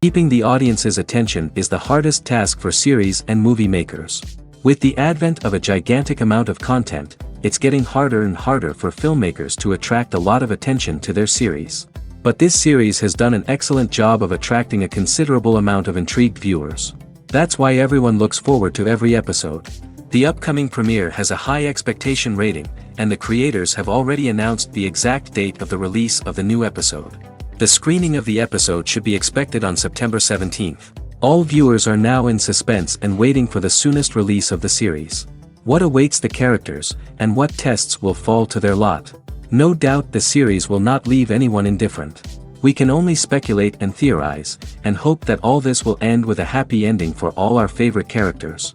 Keeping the audience's attention is the hardest task for series and movie makers. With the advent of a gigantic amount of content, it's getting harder and harder for filmmakers to attract a lot of attention to their series. But this series has done an excellent job of attracting a considerable amount of intrigued viewers. That's why everyone looks forward to every episode. The upcoming premiere has a high expectation rating, and the creators have already announced the exact date of the release of the new episode. The screening of the episode should be expected on September 17th. All viewers are now in suspense and waiting for the soonest release of the series. What awaits the characters, and what tests will fall to their lot? No doubt the series will not leave anyone indifferent. We can only speculate and theorize, and hope that all this will end with a happy ending for all our favorite characters.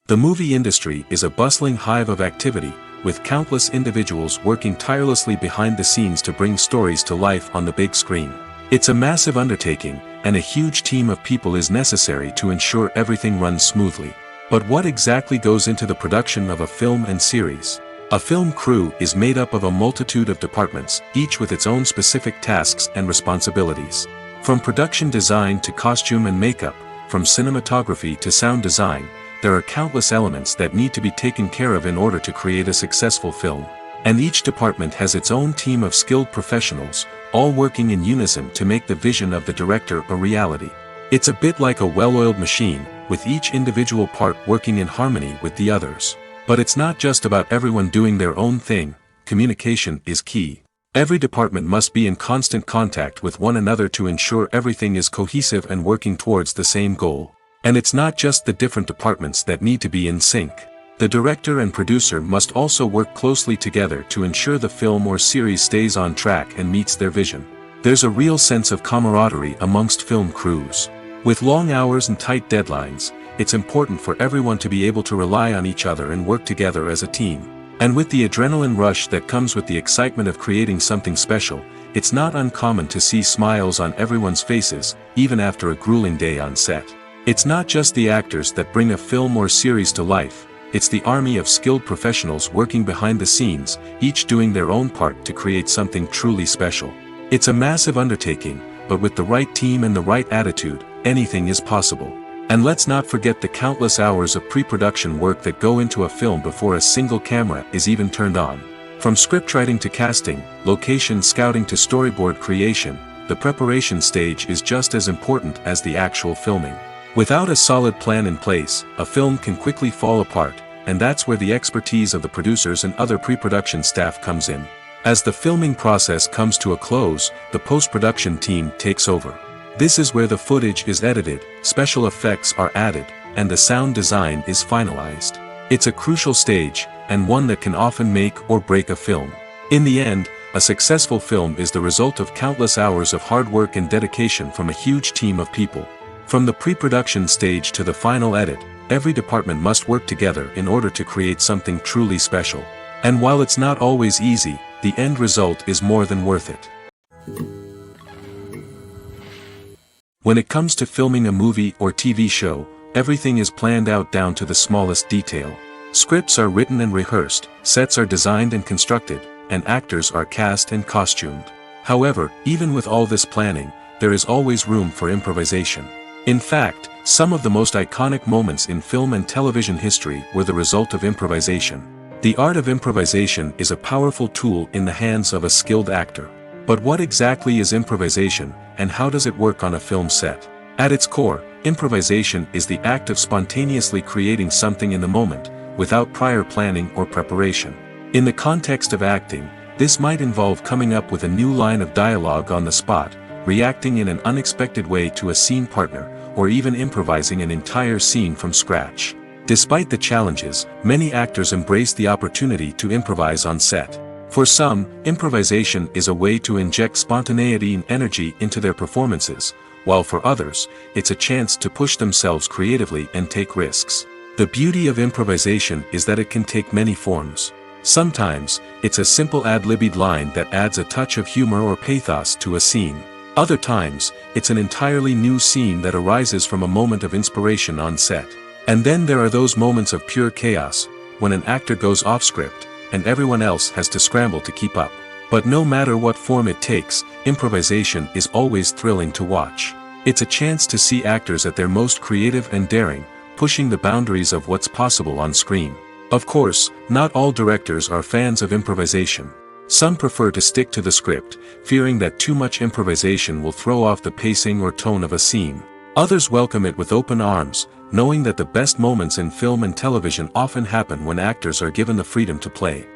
The movie industry is a bustling hive of activity, with countless individuals working tirelessly behind the scenes to bring stories to life on the big screen. It's a massive undertaking, and a huge team of people is necessary to ensure everything runs smoothly. But what exactly goes into the production of a film and series? A film crew is made up of a multitude of departments, each with its own specific tasks and responsibilities. From production design to costume and makeup, from cinematography to sound design, there are countless elements that need to be taken care of in order to create a successful film. And each department has its own team of skilled professionals, all working in unison to make the vision of the director a reality. It's a bit like a well-oiled machine, with each individual part working in harmony with the others. But it's not just about everyone doing their own thing. Communication is key. Every department must be in constant contact with one another to ensure everything is cohesive and working towards the same goal. And it's not just the different departments that need to be in sync. The director and producer must also work closely together to ensure the film or series stays on track and meets their vision. There's a real sense of camaraderie amongst film crews. With long hours and tight deadlines, it's important for everyone to be able to rely on each other and work together as a team. And with the adrenaline rush that comes with the excitement of creating something special, it's not uncommon to see smiles on everyone's faces, even after a grueling day on set. It's not just the actors that bring a film or series to life, it's the army of skilled professionals working behind the scenes, each doing their own part to create something truly special. It's a massive undertaking, but with the right team and the right attitude, anything is possible. And let's not forget the countless hours of pre-production work that go into a film before a single camera is even turned on. From scriptwriting to casting, location scouting to storyboard creation, the preparation stage is just as important as the actual filming. Without a solid plan in place, a film can quickly fall apart, and that's where the expertise of the producers and other pre-production staff comes in. As the filming process comes to a close, the post-production team takes over. This is where the footage is edited, special effects are added, and the sound design is finalized. It's a crucial stage, and one that can often make or break a film. In the end, a successful film is the result of countless hours of hard work and dedication from a huge team of people. From the pre-production stage to the final edit, every department must work together in order to create something truly special. And while it's not always easy, the end result is more than worth it. When it comes to filming a movie or TV show, everything is planned out down to the smallest detail. Scripts are written and rehearsed, sets are designed and constructed, and actors are cast and costumed. However, even with all this planning, there is always room for improvisation. In fact, some of the most iconic moments in film and television history were the result of improvisation. The art of improvisation is a powerful tool in the hands of a skilled actor. But what exactly is improvisation, and how does it work on a film set? At its core, improvisation is the act of spontaneously creating something in the moment, without prior planning or preparation. In the context of acting, this might involve coming up with a new line of dialogue on the spot, reacting in an unexpected way to a scene partner, or even improvising an entire scene from scratch. Despite the challenges, many actors embrace the opportunity to improvise on set. For some, improvisation is a way to inject spontaneity and energy into their performances, while for others, it's a chance to push themselves creatively and take risks. The beauty of improvisation is that it can take many forms. Sometimes, it's a simple ad-libbed line that adds a touch of humor or pathos to a scene. Other times, it's an entirely new scene that arises from a moment of inspiration on set. And then there are those moments of pure chaos, when an actor goes off script, and everyone else has to scramble to keep up. But no matter what form it takes, improvisation is always thrilling to watch. It's a chance to see actors at their most creative and daring, pushing the boundaries of what's possible on screen. Of course, not all directors are fans of improvisation. Some prefer to stick to the script, fearing that too much improvisation will throw off the pacing or tone of a scene. Others welcome it with open arms, knowing that the best moments in film and television often happen when actors are given the freedom to play.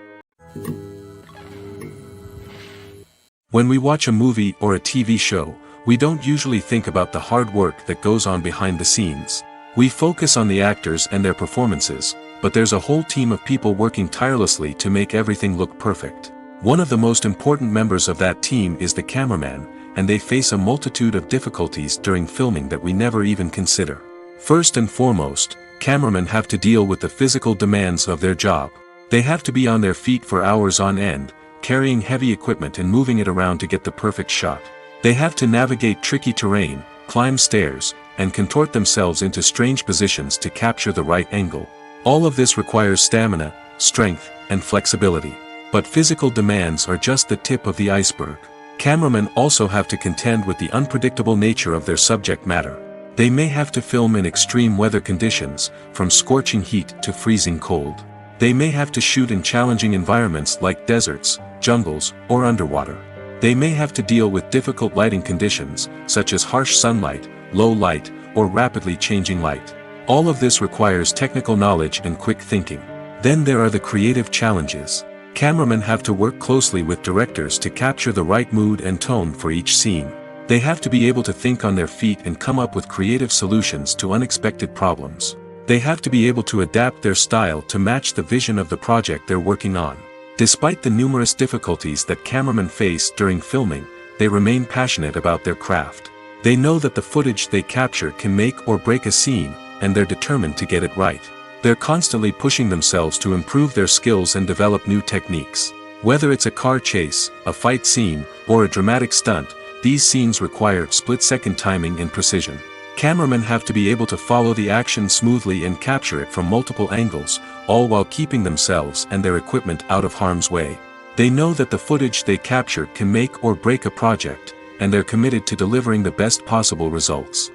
When we watch a movie or a TV show, we don't usually think about the hard work that goes on behind the scenes. We focus on the actors and their performances, but there's a whole team of people working tirelessly to make everything look perfect. One of the most important members of that team is the cameraman, and they face a multitude of difficulties during filming that we never even consider. First and foremost, cameramen have to deal with the physical demands of their job. They have to be on their feet for hours on end, carrying heavy equipment and moving it around to get the perfect shot. They have to navigate tricky terrain, climb stairs, and contort themselves into strange positions to capture the right angle. All of this requires stamina, strength, and flexibility. But physical demands are just the tip of the iceberg. Cameramen also have to contend with the unpredictable nature of their subject matter. They may have to film in extreme weather conditions, from scorching heat to freezing cold. They may have to shoot in challenging environments like deserts, jungles, or underwater. They may have to deal with difficult lighting conditions, such as harsh sunlight, low light, or rapidly changing light. All of this requires technical knowledge and quick thinking. Then there are the creative challenges. Cameramen have to work closely with directors to capture the right mood and tone for each scene. They have to be able to think on their feet and come up with creative solutions to unexpected problems. They have to be able to adapt their style to match the vision of the project they're working on. Despite the numerous difficulties that cameramen face during filming, they remain passionate about their craft. They know that the footage they capture can make or break a scene, and they're determined to get it right. They're constantly pushing themselves to improve their skills and develop new techniques. Whether it's a car chase, a fight scene, or a dramatic stunt, these scenes require split-second timing and precision. Cameramen have to be able to follow the action smoothly and capture it from multiple angles, all while keeping themselves and their equipment out of harm's way. They know that the footage they capture can make or break a project, and they're committed to delivering the best possible results.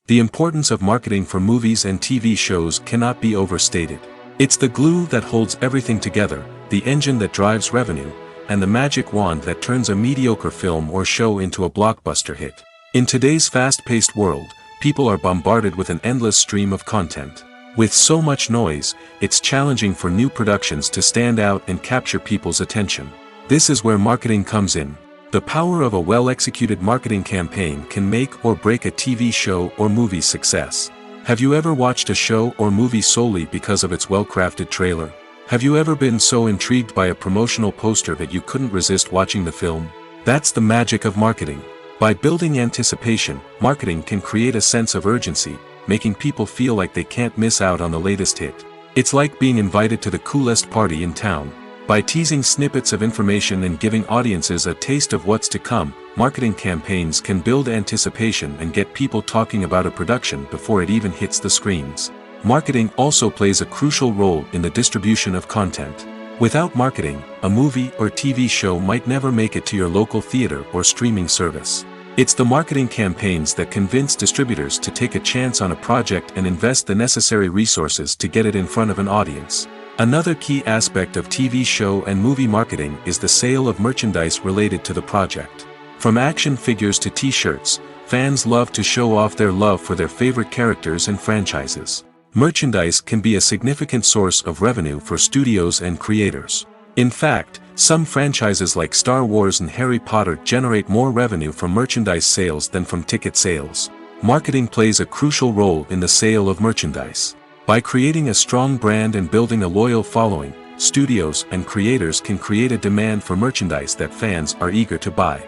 The importance of marketing for movies and TV shows cannot be overstated. It's the glue that holds everything together, the engine that drives revenue, and the magic wand that turns a mediocre film or show into a blockbuster hit. In today's fast-paced world, people are bombarded with an endless stream of content. With so much noise, it's challenging for new productions to stand out and capture people's attention. This is where marketing comes in. The power of a well-executed marketing campaign can make or break a TV show or movie's success. Have you ever watched a show or movie solely because of its well-crafted trailer? Have you ever been so intrigued by a promotional poster that you couldn't resist watching the film? That's the magic of marketing. By building anticipation, marketing can create a sense of urgency, making people feel like they can't miss out on the latest hit. It's like being invited to the coolest party in town. By teasing snippets of information and giving audiences a taste of what's to come, marketing campaigns can build anticipation and get people talking about a production before it even hits the screens. Marketing also plays a crucial role in the distribution of content. Without marketing, a movie or TV show might never make it to your local theater or streaming service. It's the marketing campaigns that convince distributors to take a chance on a project and invest the necessary resources to get it in front of an audience. Another key aspect of TV show and movie marketing is the sale of merchandise related to the project. From action figures to t-shirts, fans love to show off their love for their favorite characters and franchises. Merchandise can be a significant source of revenue for studios and creators. In fact, some franchises like Star Wars and Harry Potter generate more revenue from merchandise sales than from ticket sales. Marketing plays a crucial role in the sale of merchandise. By creating a strong brand and building a loyal following, studios and creators can create a demand for merchandise that fans are eager to buy.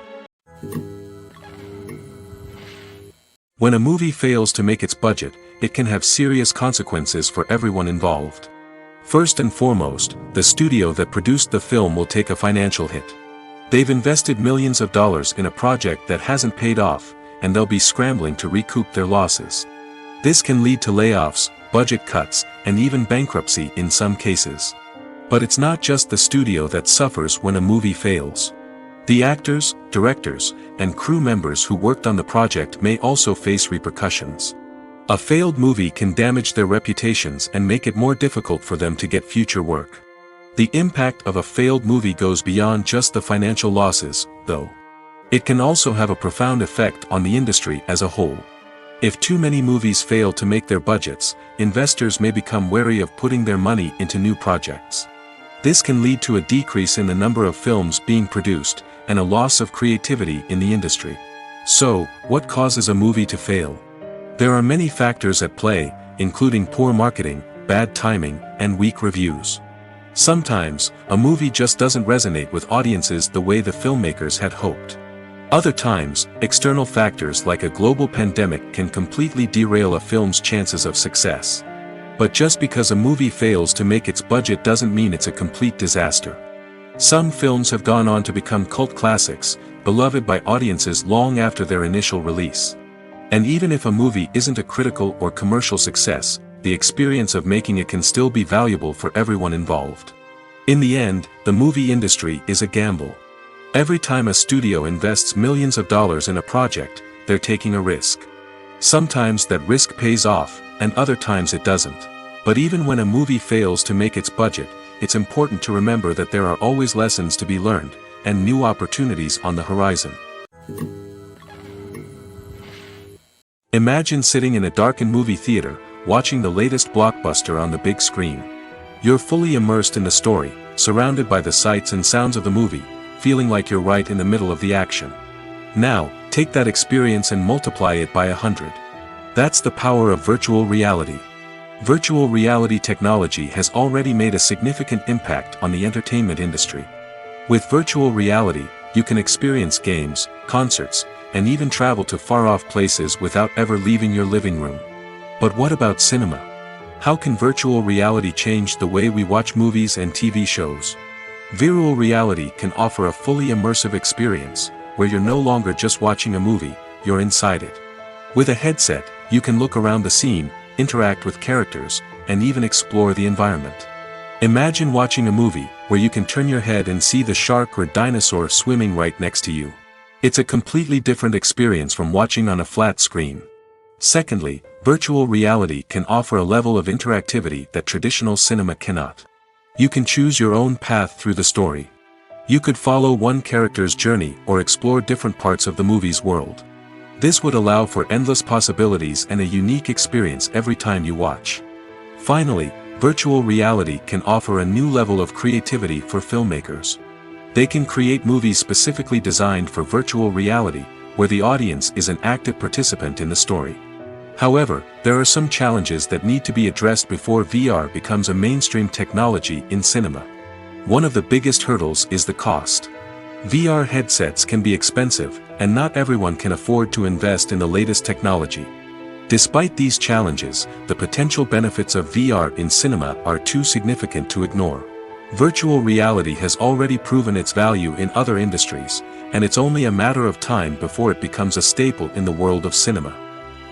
When a movie fails to make its budget, it can have serious consequences for everyone involved. First and foremost, the studio that produced the film will take a financial hit. They've invested millions of dollars in a project that hasn't paid off, and they'll be scrambling to recoup their losses. This can lead to layoffs, budget cuts, and even bankruptcy in some cases. But it's not just the studio that suffers when a movie fails. The actors, directors, and crew members who worked on the project may also face repercussions. A failed movie can damage their reputations and make it more difficult for them to get future work. The impact of a failed movie goes beyond just the financial losses, though. It can also have a profound effect on the industry as a whole. If too many movies fail to make their budgets, investors may become wary of putting their money into new projects. This can lead to a decrease in the number of films being produced, and a loss of creativity in the industry. So, what causes a movie to fail? There are many factors at play, including poor marketing, bad timing, and weak reviews. Sometimes, a movie just doesn't resonate with audiences the way the filmmakers had hoped. Other times, external factors like a global pandemic can completely derail a film's chances of success. But just because a movie fails to make its budget doesn't mean it's a complete disaster. Some films have gone on to become cult classics, beloved by audiences long after their initial release. And even if a movie isn't a critical or commercial success, the experience of making it can still be valuable for everyone involved. In the end, the movie industry is a gamble. Every time a studio invests millions of dollars in a project, they're taking a risk. Sometimes that risk pays off, and other times it doesn't. But even when a movie fails to make its budget, it's important to remember that there are always lessons to be learned, and new opportunities on the horizon. Imagine sitting in a darkened movie theater, watching the latest blockbuster on the big screen. You're fully immersed in the story, surrounded by the sights and sounds of the movie, feeling like you're right in the middle of the action. Now, take that experience and multiply it by 100. That's the power of virtual reality. Virtual reality technology has already made a significant impact on the entertainment industry. With virtual reality, you can experience games, concerts, and even travel to far-off places without ever leaving your living room. But what about cinema? How can virtual reality change the way we watch movies and TV shows? Virtual reality can offer a fully immersive experience, where you're no longer just watching a movie, you're inside it. With a headset, you can look around the scene, interact with characters, and even explore the environment. Imagine watching a movie where you can turn your head and see the shark or dinosaur swimming right next to you. It's a completely different experience from watching on a flat screen. Secondly, virtual reality can offer a level of interactivity that traditional cinema cannot. You can choose your own path through the story. You could follow one character's journey or explore different parts of the movie's world. This would allow for endless possibilities and a unique experience every time you watch. Finally, virtual reality can offer a new level of creativity for filmmakers. They can create movies specifically designed for virtual reality, where the audience is an active participant in the story. However, there are some challenges that need to be addressed before VR becomes a mainstream technology in cinema. One of the biggest hurdles is the cost. VR headsets can be expensive, and not everyone can afford to invest in the latest technology. Despite these challenges, the potential benefits of VR in cinema are too significant to ignore. Virtual reality has already proven its value in other industries, and it's only a matter of time before it becomes a staple in the world of cinema.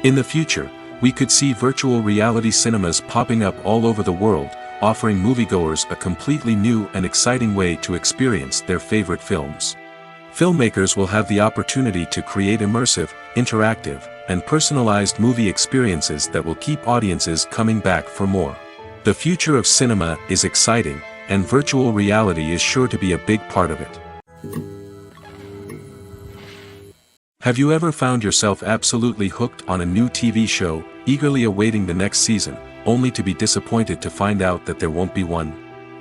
In the future, we could see virtual reality cinemas popping up all over the world, offering moviegoers a completely new and exciting way to experience their favorite films. Filmmakers will have the opportunity to create immersive, interactive, and personalized movie experiences that will keep audiences coming back for more. The future of cinema is exciting, and virtual reality is sure to be a big part of it. Have you ever found yourself absolutely hooked on a new TV show, eagerly awaiting the next season, only to be disappointed to find out that there won't be one?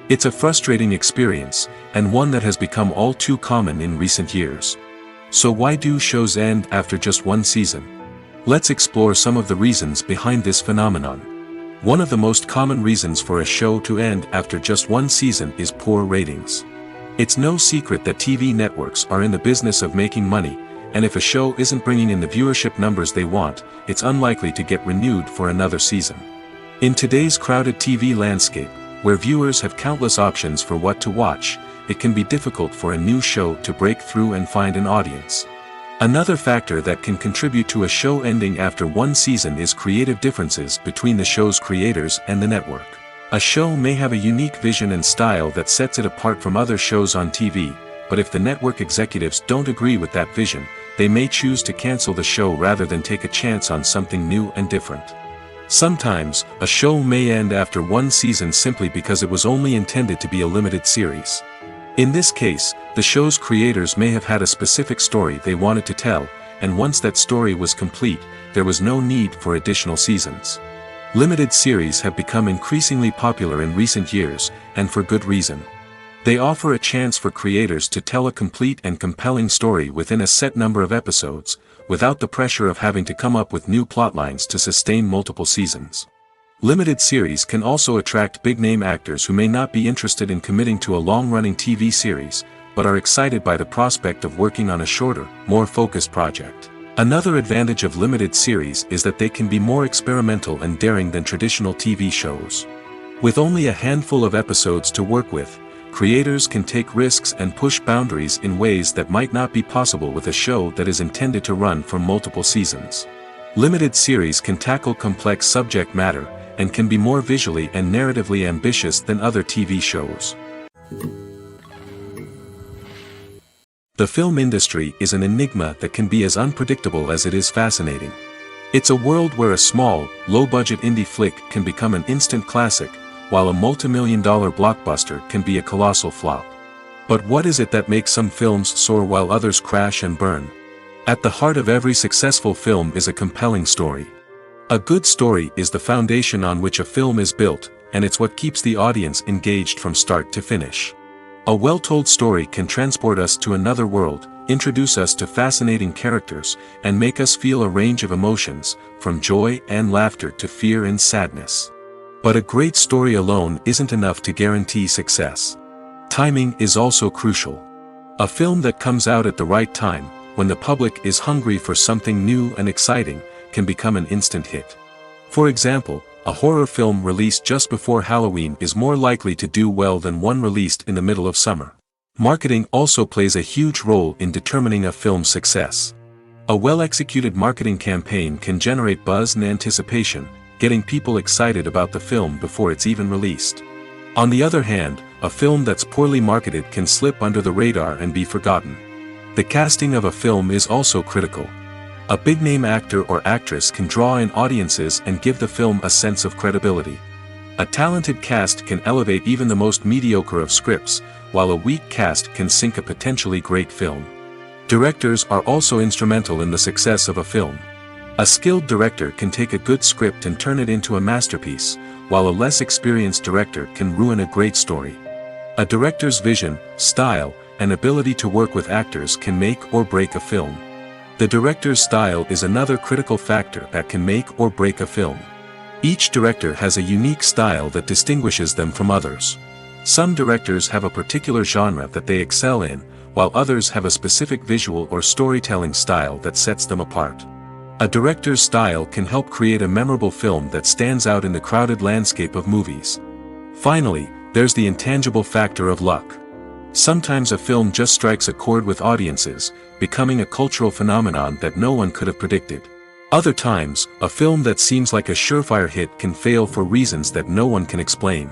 It's a frustrating experience, and one that has become all too common in recent years. So why do shows end after just one season? Let's explore some of the reasons behind this phenomenon. One of the most common reasons for a show to end after just one season is poor ratings. It's no secret that TV networks are in the business of making money, and if a show isn't bringing in the viewership numbers they want, it's unlikely to get renewed for another season. In today's crowded TV landscape, where viewers have countless options for what to watch, it can be difficult for a new show to break through and find an audience. Another factor that can contribute to a show ending after one season is creative differences between the show's creators and the network. A show may have a unique vision and style that sets it apart from other shows on TV, but if the network executives don't agree with that vision, they may choose to cancel the show rather than take a chance on something new and different. Sometimes, a show may end after one season simply because it was only intended to be a limited series. In this case, the show's creators may have had a specific story they wanted to tell, and once that story was complete, there was no need for additional seasons. Limited series have become increasingly popular in recent years, and for good reason. They offer a chance for creators to tell a complete and compelling story within a set number of episodes, without the pressure of having to come up with new plotlines to sustain multiple seasons. Limited series can also attract big-name actors who may not be interested in committing to a long-running TV series, but are excited by the prospect of working on a shorter, more focused project. Another advantage of limited series is that they can be more experimental and daring than traditional TV shows. With only a handful of episodes to work with, creators can take risks and push boundaries in ways that might not be possible with a show that is intended to run for multiple seasons. Limited series can tackle complex subject matter, and can be more visually and narratively ambitious than other TV shows. The film industry is an enigma that can be as unpredictable as it is fascinating. It's a world where a small, low-budget indie flick can become an instant classic, while a multi-million-dollar blockbuster can be a colossal flop. But what is it that makes some films soar while others crash and burn? At the heart of every successful film is a compelling story. A good story is the foundation on which a film is built, and it's what keeps the audience engaged from start to finish. A well-told story can transport us to another world, introduce us to fascinating characters, and make us feel a range of emotions, from joy and laughter to fear and sadness. But a great story alone isn't enough to guarantee success. Timing is also crucial. A film that comes out at the right time, when the public is hungry for something new and exciting, can become an instant hit. For example, a horror film released just before Halloween is more likely to do well than one released in the middle of summer. Marketing also plays a huge role in determining a film's success. A well-executed marketing campaign can generate buzz and anticipation, getting people excited about the film before it's even released. On the other hand, a film that's poorly marketed can slip under the radar and be forgotten. The casting of a film is also critical. A big-name actor or actress can draw in audiences and give the film a sense of credibility. A talented cast can elevate even the most mediocre of scripts, while a weak cast can sink a potentially great film. Directors are also instrumental in the success of a film. A skilled director can take a good script and turn it into a masterpiece, while a less experienced director can ruin a great story. A director's vision, style, and ability to work with actors can make or break a film. The director's style is another critical factor that can make or break a film. Each director has a unique style that distinguishes them from others. Some directors have a particular genre that they excel in, while others have a specific visual or storytelling style that sets them apart. A director's style can help create a memorable film that stands out in the crowded landscape of movies. Finally, there's the intangible factor of luck. Sometimes a film just strikes a chord with audiences, becoming a cultural phenomenon that no one could have predicted. Other times, a film that seems like a surefire hit can fail for reasons that no one can explain.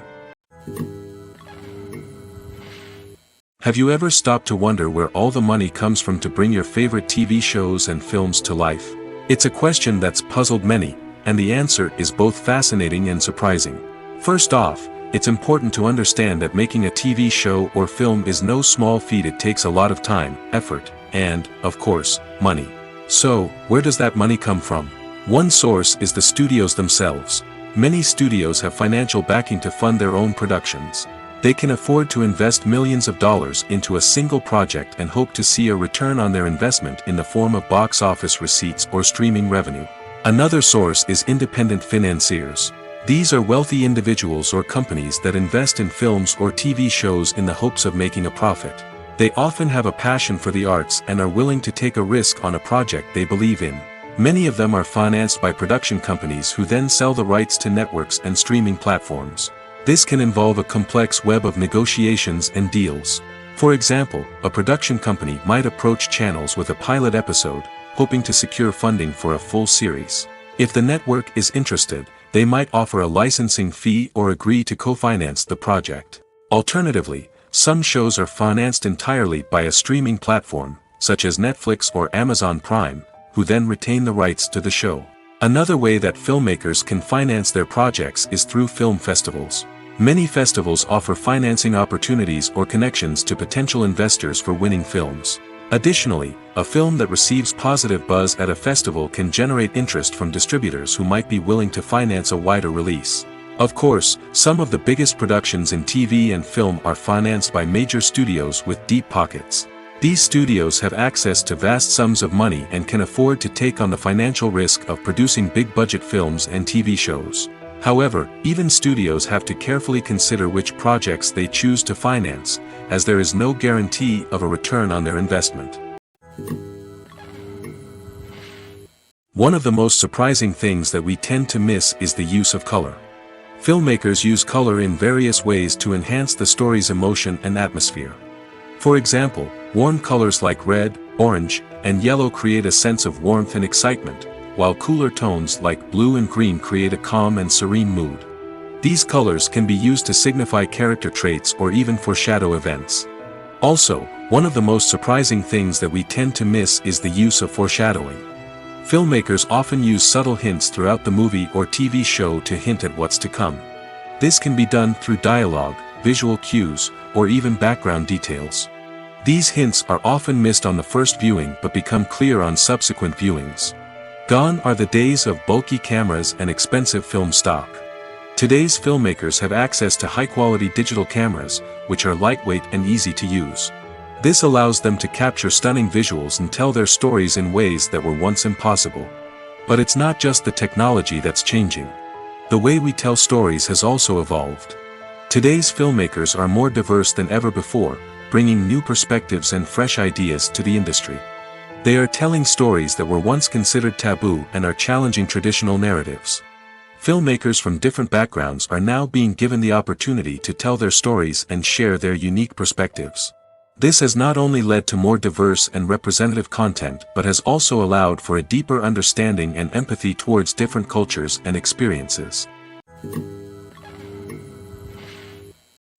Have you ever stopped to wonder where all the money comes from to bring your favorite TV shows and films to life? It's a question that's puzzled many, and the answer is both fascinating and surprising. First off, it's important to understand that making a TV show or film is no small feat. It takes a lot of time, effort, and, of course, money. So, where does that money come from? One source is the studios themselves. Many studios have financial backing to fund their own productions. They can afford to invest millions of dollars into a single project and hope to see a return on their investment in the form of box office receipts or streaming revenue. Another source is independent financiers. These are wealthy individuals or companies that invest in films or TV shows in the hopes of making a profit. They often have a passion for the arts and are willing to take a risk on a project they believe in. Many of them are financed by production companies who then sell the rights to networks and streaming platforms. This can involve a complex web of negotiations and deals. For example, a production company might approach channels with a pilot episode, hoping to secure funding for a full series. If the network is interested, They might offer a licensing fee or agree to co-finance the project. Alternatively, some shows are financed entirely by a streaming platform, such as Netflix or Amazon Prime, who then retain the rights to the show. Another way that filmmakers can finance their projects is through film festivals. Many festivals offer financing opportunities or connections to potential investors for winning films. Additionally, a film that receives positive buzz at a festival can generate interest from distributors who might be willing to finance a wider release. Of course, some of the biggest productions in TV and film are financed by major studios with deep pockets. These studios have access to vast sums of money and can afford to take on the financial risk of producing big-budget films and TV shows. However, even studios have to carefully consider which projects they choose to finance, as there is no guarantee of a return on their investment. One of the most surprising things that we tend to miss is the use of color. Filmmakers use color in various ways to enhance the story's emotion and atmosphere. For example, warm colors like red, orange, and yellow create a sense of warmth and excitement, while cooler tones like blue and green create a calm and serene mood. These colors can be used to signify character traits or even foreshadow events. Also, one of the most surprising things that we tend to miss is the use of foreshadowing. Filmmakers often use subtle hints throughout the movie or TV show to hint at what's to come. This can be done through dialogue, visual cues, or even background details. These hints are often missed on the first viewing but become clear on subsequent viewings. Gone are the days of bulky cameras and expensive film stock. Today's filmmakers have access to high-quality digital cameras, which are lightweight and easy to use. This allows them to capture stunning visuals and tell their stories in ways that were once impossible. But it's not just the technology that's changing. The way we tell stories has also evolved. Today's filmmakers are more diverse than ever before, bringing new perspectives and fresh ideas to the industry. They are telling stories that were once considered taboo and are challenging traditional narratives. Filmmakers from different backgrounds are now being given the opportunity to tell their stories and share their unique perspectives. This has not only led to more diverse and representative content but has also allowed for a deeper understanding and empathy towards different cultures and experiences.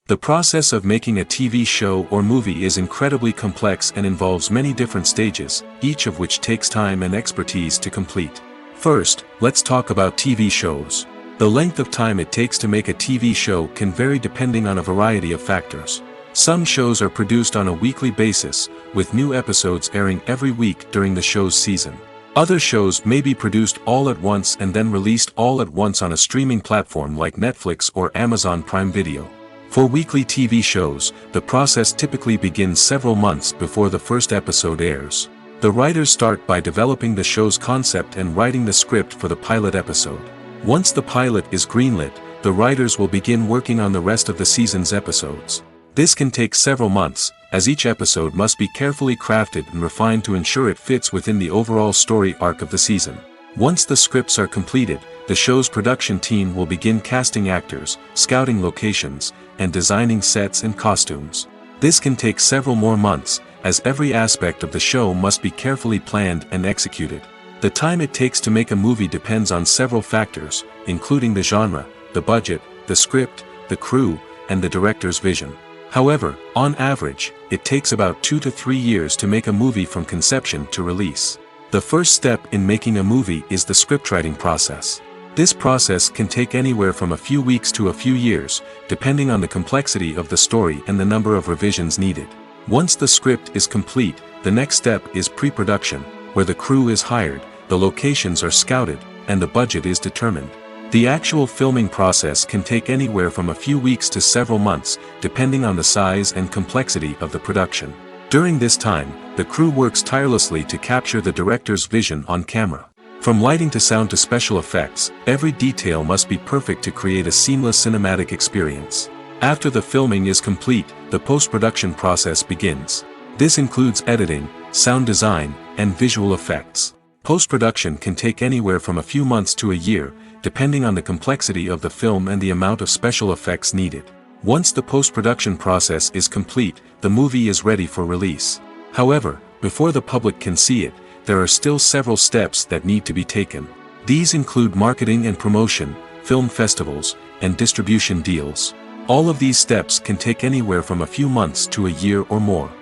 The process of making a TV show or movie is incredibly complex and involves many different stages, each of which takes time and expertise to complete. First, let's talk about TV shows. The length of time it takes to make a TV show can vary depending on a variety of factors. Some shows are produced on a weekly basis, with new episodes airing every week during the show's season. Other shows may be produced all at once and then released all at once on a streaming platform like Netflix or Amazon Prime Video. For weekly TV shows, the process typically begins several months before the first episode airs. The writers start by developing the show's concept and writing the script for the pilot episode. Once the pilot is greenlit, the writers will begin working on the rest of the season's episodes. This can take several months, as each episode must be carefully crafted and refined to ensure it fits within the overall story arc of the season. Once the scripts are completed, the show's production team will begin casting actors, scouting locations, and designing sets and costumes. This can take several more months, as every aspect of the show must be carefully planned and executed. The time it takes to make a movie depends on several factors, including the genre, the budget, the script, the crew, and the director's vision. However, on average, it takes about 2 to 3 years to make a movie from conception to release. The first step in making a movie is the scriptwriting process. This process can take anywhere from a few weeks to a few years, depending on the complexity of the story and the number of revisions needed. Once the script is complete, the next step is pre-production, where the crew is hired, the locations are scouted, and the budget is determined. The actual filming process can take anywhere from a few weeks to several months, depending on the size and complexity of the production. During this time, the crew works tirelessly to capture the director's vision on camera. From lighting to sound to special effects, every detail must be perfect to create a seamless cinematic experience. After the filming is complete, the post-production process begins. This includes editing, sound design, and visual effects. Post-production can take anywhere from a few months to a year, depending on the complexity of the film and the amount of special effects needed. Once the post-production process is complete, the movie is ready for release. However, before the public can see it, there are still several steps that need to be taken. These include marketing and promotion, film festivals, and distribution deals. All of these steps can take anywhere from a few months to a year or more.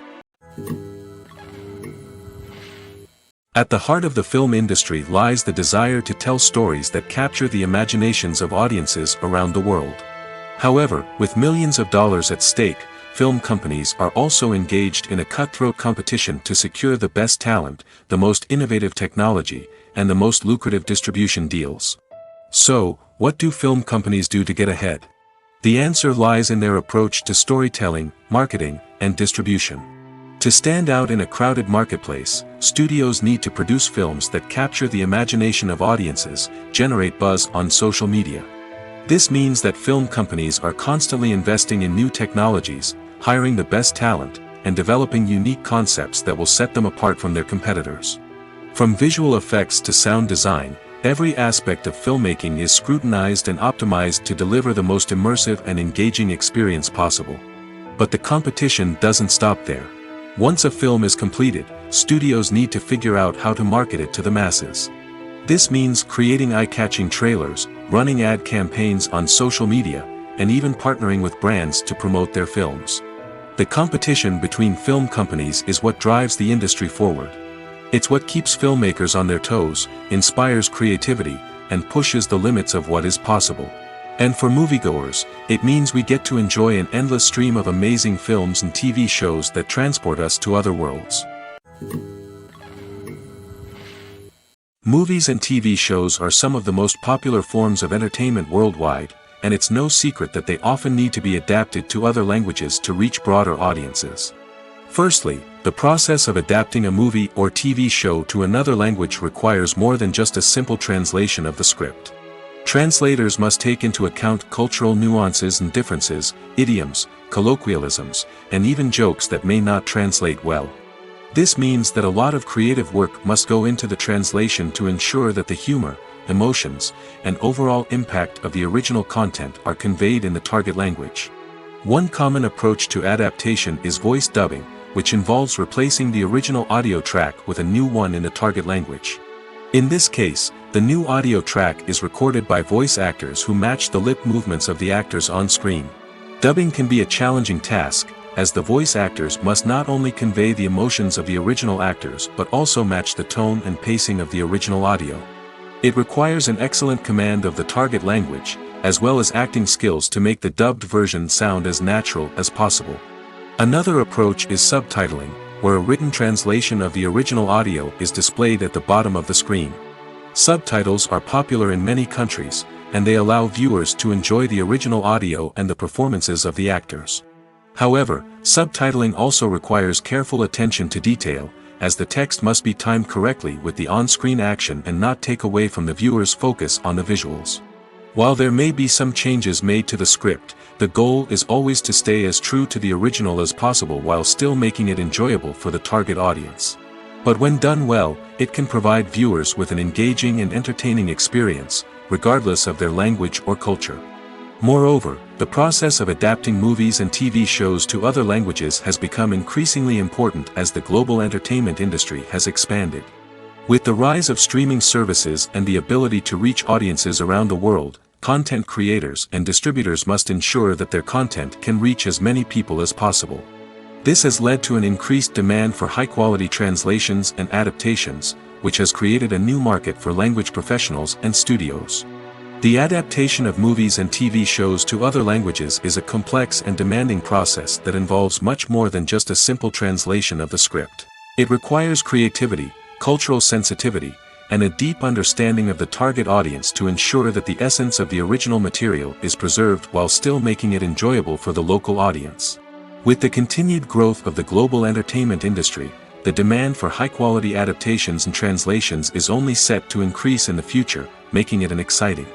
At the heart of the film industry lies the desire to tell stories that capture the imaginations of audiences around the world. However, with millions of dollars at stake, film companies are also engaged in a cutthroat competition to secure the best talent, the most innovative technology, and the most lucrative distribution deals. So, what do film companies do to get ahead? The answer lies in their approach to storytelling, marketing, and distribution. To stand out in a crowded marketplace, studios need to produce films that capture the imagination of audiences, generate buzz on social media. This means that film companies are constantly investing in new technologies, hiring the best talent, and developing unique concepts that will set them apart from their competitors. From visual effects to sound design, every aspect of filmmaking is scrutinized and optimized to deliver the most immersive and engaging experience possible. But the competition doesn't stop there. Once a film is completed, studios need to figure out how to market it to the masses. This means creating eye-catching trailers, running ad campaigns on social media, and even partnering with brands to promote their films. The competition between film companies is what drives the industry forward. It's what keeps filmmakers on their toes, inspires creativity, and pushes the limits of what is possible. And for moviegoers, it means we get to enjoy an endless stream of amazing films and TV shows that transport us to other worlds. Movies and TV shows are some of the most popular forms of entertainment worldwide, and it's no secret that they often need to be adapted to other languages to reach broader audiences. Firstly, the process of adapting a movie or TV show to another language requires more than just a simple translation of the script. Translators must take into account cultural nuances and differences, idioms, colloquialisms, and even jokes that may not translate well. This means that a lot of creative work must go into the translation to ensure that the humor, emotions, and overall impact of the original content are conveyed in the target language. One common approach to adaptation is voice dubbing, which involves replacing the original audio track with a new one in the target language. In this case, the new audio track is recorded by voice actors who match the lip movements of the actors on screen. Dubbing can be a challenging task, as the voice actors must not only convey the emotions of the original actors but also match the tone and pacing of the original audio. It requires an excellent command of the target language, as well as acting skills to make the dubbed version sound as natural as possible. Another approach is subtitling, where a written translation of the original audio is displayed at the bottom of the screen. Subtitles are popular in many countries, and they allow viewers to enjoy the original audio and the performances of the actors. However, subtitling also requires careful attention to detail, as the text must be timed correctly with the on-screen action and not take away from the viewer's focus on the visuals. While there may be some changes made to the script, the goal is always to stay as true to the original as possible while still making it enjoyable for the target audience. But when done well, it can provide viewers with an engaging and entertaining experience, regardless of their language or culture. Moreover, the process of adapting movies and TV shows to other languages has become increasingly important as the global entertainment industry has expanded. With the rise of streaming services and the ability to reach audiences around the world, content creators and distributors must ensure that their content can reach as many people as possible. This has led to an increased demand for high-quality translations and adaptations, which has created a new market for language professionals and studios. The adaptation of movies and TV shows to other languages is a complex and demanding process that involves much more than just a simple translation of the script. It requires creativity, cultural sensitivity, and a deep understanding of the target audience to ensure that the essence of the original material is preserved while still making it enjoyable for the local audience. With the continued growth of the global entertainment industry, the demand for high-quality adaptations and translations is only set to increase in the future, making it an exciting.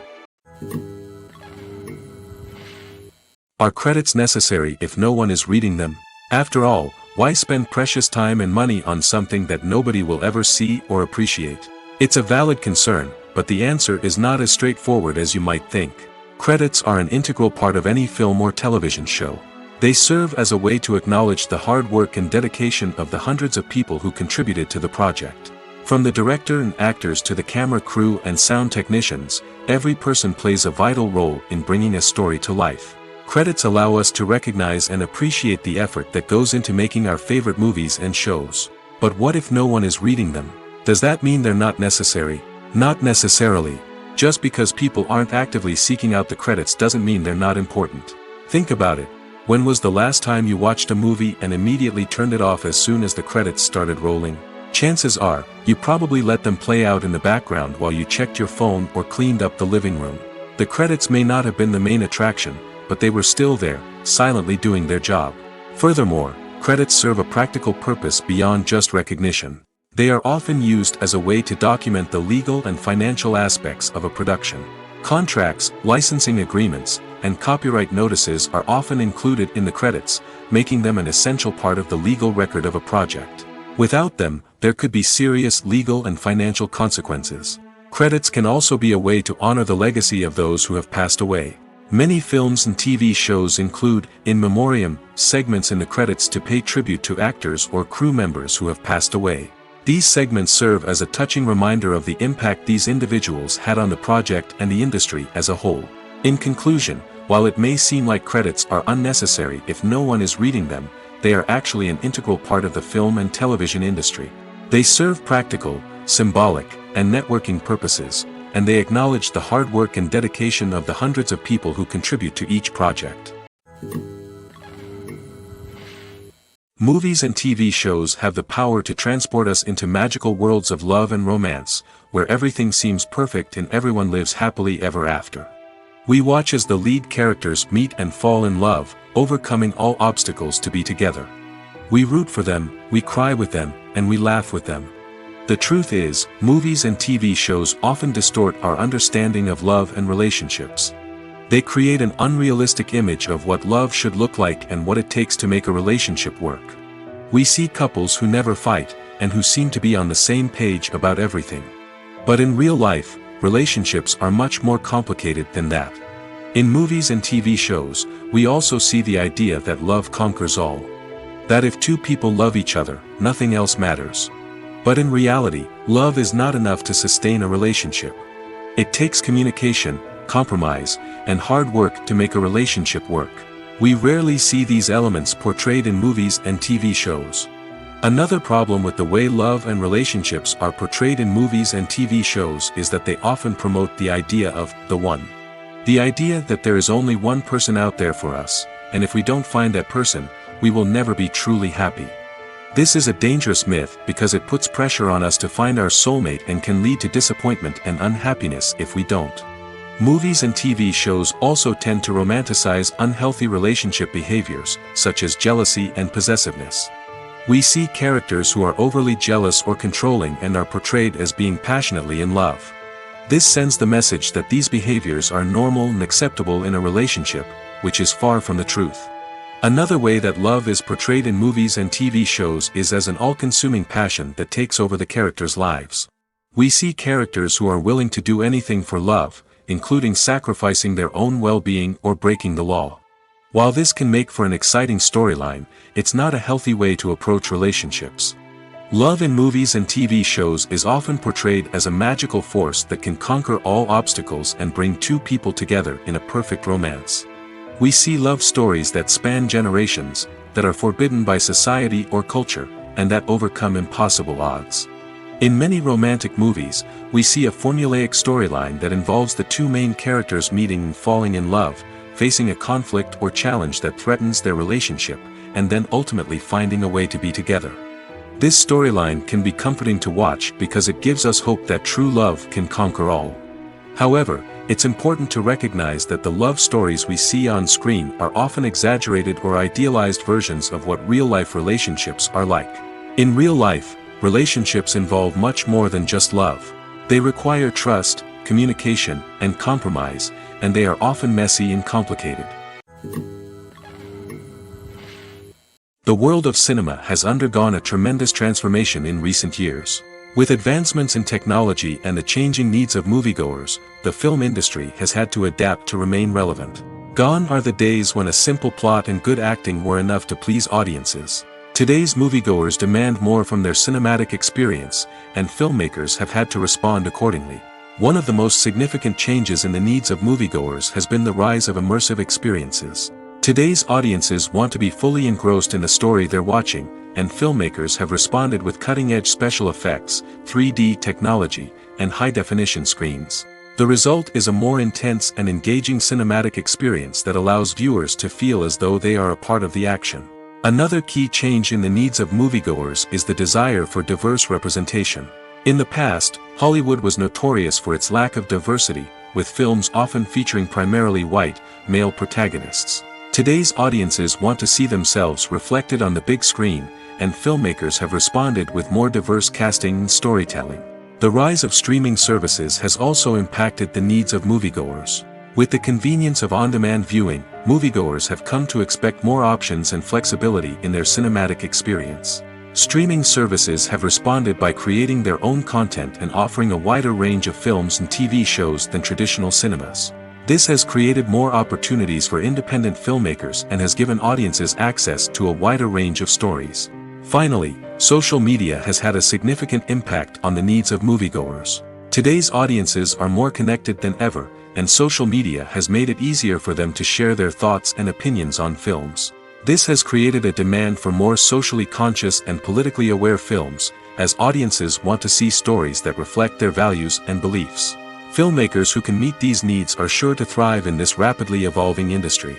Are credits necessary if no one is reading them? After all, why spend precious time and money on something that nobody will ever see or appreciate? It's a valid concern, but the answer is not as straightforward as you might think. Credits are an integral part of any film or television show. They serve as a way to acknowledge the hard work and dedication of the hundreds of people who contributed to the project. From the director and actors to the camera crew and sound technicians, every person plays a vital role in bringing a story to life. Credits allow us to recognize and appreciate the effort that goes into making our favorite movies and shows. But what if no one is reading them? Does that mean they're not necessary? Not necessarily. Just because people aren't actively seeking out the credits doesn't mean they're not important. Think about it. When was the last time you watched a movie and immediately turned it off as soon as the credits started rolling? Chances are, you probably let them play out in the background while you checked your phone or cleaned up the living room. The credits may not have been the main attraction, but they were still there, silently doing their job. Furthermore, credits serve a practical purpose beyond just recognition. They are often used as a way to document the legal and financial aspects of a production. Contracts, licensing agreements, and copyright notices are often included in the credits, making them an essential part of the legal record of a project. Without them, there could be serious legal and financial consequences. Credits can also be a way to honor the legacy of those who have passed away. Many films and TV shows include, in memoriam, segments in the credits to pay tribute to actors or crew members who have passed away. These segments serve as a touching reminder of the impact these individuals had on the project and the industry as a whole. In conclusion, while it may seem like credits are unnecessary if no one is reading them, they are actually an integral part of the film and television industry. They serve practical, symbolic, and networking purposes, and they acknowledge the hard work and dedication of the hundreds of people who contribute to each project. Movies and TV shows have the power to transport us into magical worlds of love and romance, where everything seems perfect and everyone lives happily ever after. We watch as the lead characters meet and fall in love, overcoming all obstacles to be together. We root for them, we cry with them, and we laugh with them. The truth is, movies and TV shows often distort our understanding of love and relationships. They create an unrealistic image of what love should look like and what it takes to make a relationship work. We see couples who never fight, and who seem to be on the same page about everything. But in real life, relationships are much more complicated than that. In movies and TV shows, we also see the idea that love conquers all. That if two people love each other, nothing else matters. But in reality, love is not enough to sustain a relationship. It takes communication, compromise, and hard work to make a relationship work. We rarely see these elements portrayed in movies and TV shows. Another problem with the way love and relationships are portrayed in movies and TV shows is that they often promote the idea of the one. The idea that there is only one person out there for us, and if we don't find that person, we will never be truly happy. This is a dangerous myth because it puts pressure on us to find our soulmate and can lead to disappointment and unhappiness if we don't. Movies and TV shows also tend to romanticize unhealthy relationship behaviors, such as jealousy and possessiveness. We see characters who are overly jealous or controlling and are portrayed as being passionately in love. This sends the message that these behaviors are normal and acceptable in a relationship, which is far from the truth. Another way that love is portrayed in movies and TV shows is as an all-consuming passion that takes over the characters' lives. We see characters who are willing to do anything for love, including sacrificing their own well-being or breaking the law. While this can make for an exciting storyline, it's not a healthy way to approach relationships. Love in movies and TV shows is often portrayed as a magical force that can conquer all obstacles and bring two people together in a perfect romance. We see love stories that span generations, that are forbidden by society or culture, and that overcome impossible odds. In many romantic movies, we see a formulaic storyline that involves the two main characters meeting and falling in love, facing a conflict or challenge that threatens their relationship, and then ultimately finding a way to be together. This storyline can be comforting to watch because it gives us hope that true love can conquer all. However, it's important to recognize that the love stories we see on screen are often exaggerated or idealized versions of what real-life relationships are like. In real life, relationships involve much more than just love. They require trust, communication, and compromise, and they are often messy and complicated. The world of cinema has undergone a tremendous transformation in recent years. With advancements in technology and the changing needs of moviegoers, the film industry has had to adapt to remain relevant. Gone are the days when a simple plot and good acting were enough to please audiences. Today's moviegoers demand more from their cinematic experience, and filmmakers have had to respond accordingly. One of the most significant changes in the needs of moviegoers has been the rise of immersive experiences. Today's audiences want to be fully engrossed in the story they're watching, and filmmakers have responded with cutting-edge special effects, 3D technology, and high-definition screens. The result is a more intense and engaging cinematic experience that allows viewers to feel as though they are a part of the action. Another key change in the needs of moviegoers is the desire for diverse representation. In the past, Hollywood was notorious for its lack of diversity, with films often featuring primarily white, male protagonists. Today's audiences want to see themselves reflected on the big screen, and filmmakers have responded with more diverse casting and storytelling. The rise of streaming services has also impacted the needs of moviegoers. With the convenience of on-demand viewing, moviegoers have come to expect more options and flexibility in their cinematic experience. Streaming services have responded by creating their own content and offering a wider range of films and TV shows than traditional cinemas. This has created more opportunities for independent filmmakers and has given audiences access to a wider range of stories. Finally, social media has had a significant impact on the needs of moviegoers. Today's audiences are more connected than ever, and social media has made it easier for them to share their thoughts and opinions on films. This has created a demand for more socially conscious and politically aware films, as audiences want to see stories that reflect their values and beliefs. Filmmakers who can meet these needs are sure to thrive in this rapidly evolving industry.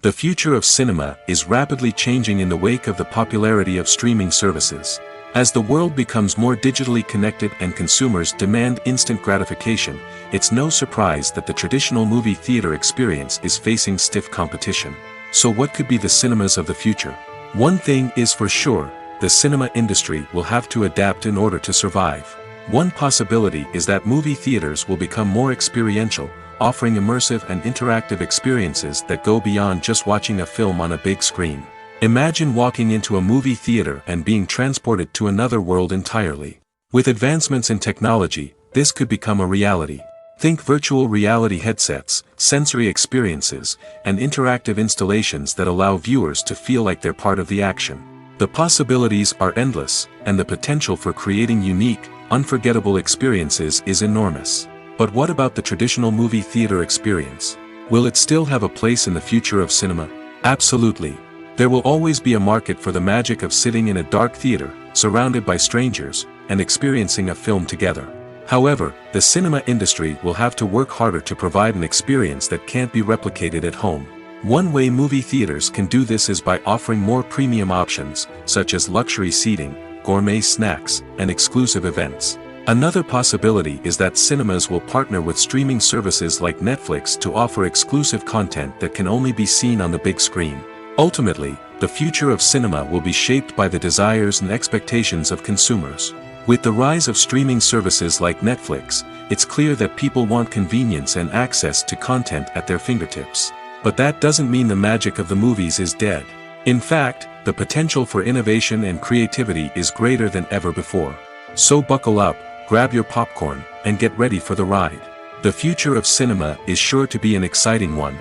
The future of cinema is rapidly changing in the wake of the popularity of streaming services. As the world becomes more digitally connected and consumers demand instant gratification, it's no surprise that the traditional movie theater experience is facing stiff competition. So what could be the cinemas of the future? One thing is for sure, the cinema industry will have to adapt in order to survive. One possibility is that movie theaters will become more experiential, offering immersive and interactive experiences that go beyond just watching a film on a big screen. Imagine walking into a movie theater and being transported to another world entirely. With advancements in technology, this could become a reality. Think virtual reality headsets, sensory experiences, and interactive installations that allow viewers to feel like they're part of the action. The possibilities are endless, and the potential for creating unique, unforgettable experiences is enormous. But what about the traditional movie theater experience? Will it still have a place in the future of cinema? Absolutely. There will always be a market for the magic of sitting in a dark theater, surrounded by strangers, and experiencing a film together. However, the cinema industry will have to work harder to provide an experience that can't be replicated at home. One way movie theaters can do this is by offering more premium options, such as luxury seating, gourmet snacks, and exclusive events. Another possibility is that cinemas will partner with streaming services like Netflix to offer exclusive content that can only be seen on the big screen. Ultimately, the future of cinema will be shaped by the desires and expectations of consumers. With the rise of streaming services like Netflix, it's clear that people want convenience and access to content at their fingertips. But that doesn't mean the magic of the movies is dead. In fact, the potential for innovation and creativity is greater than ever before. So buckle up, grab your popcorn, and get ready for the ride. The future of cinema is sure to be an exciting one.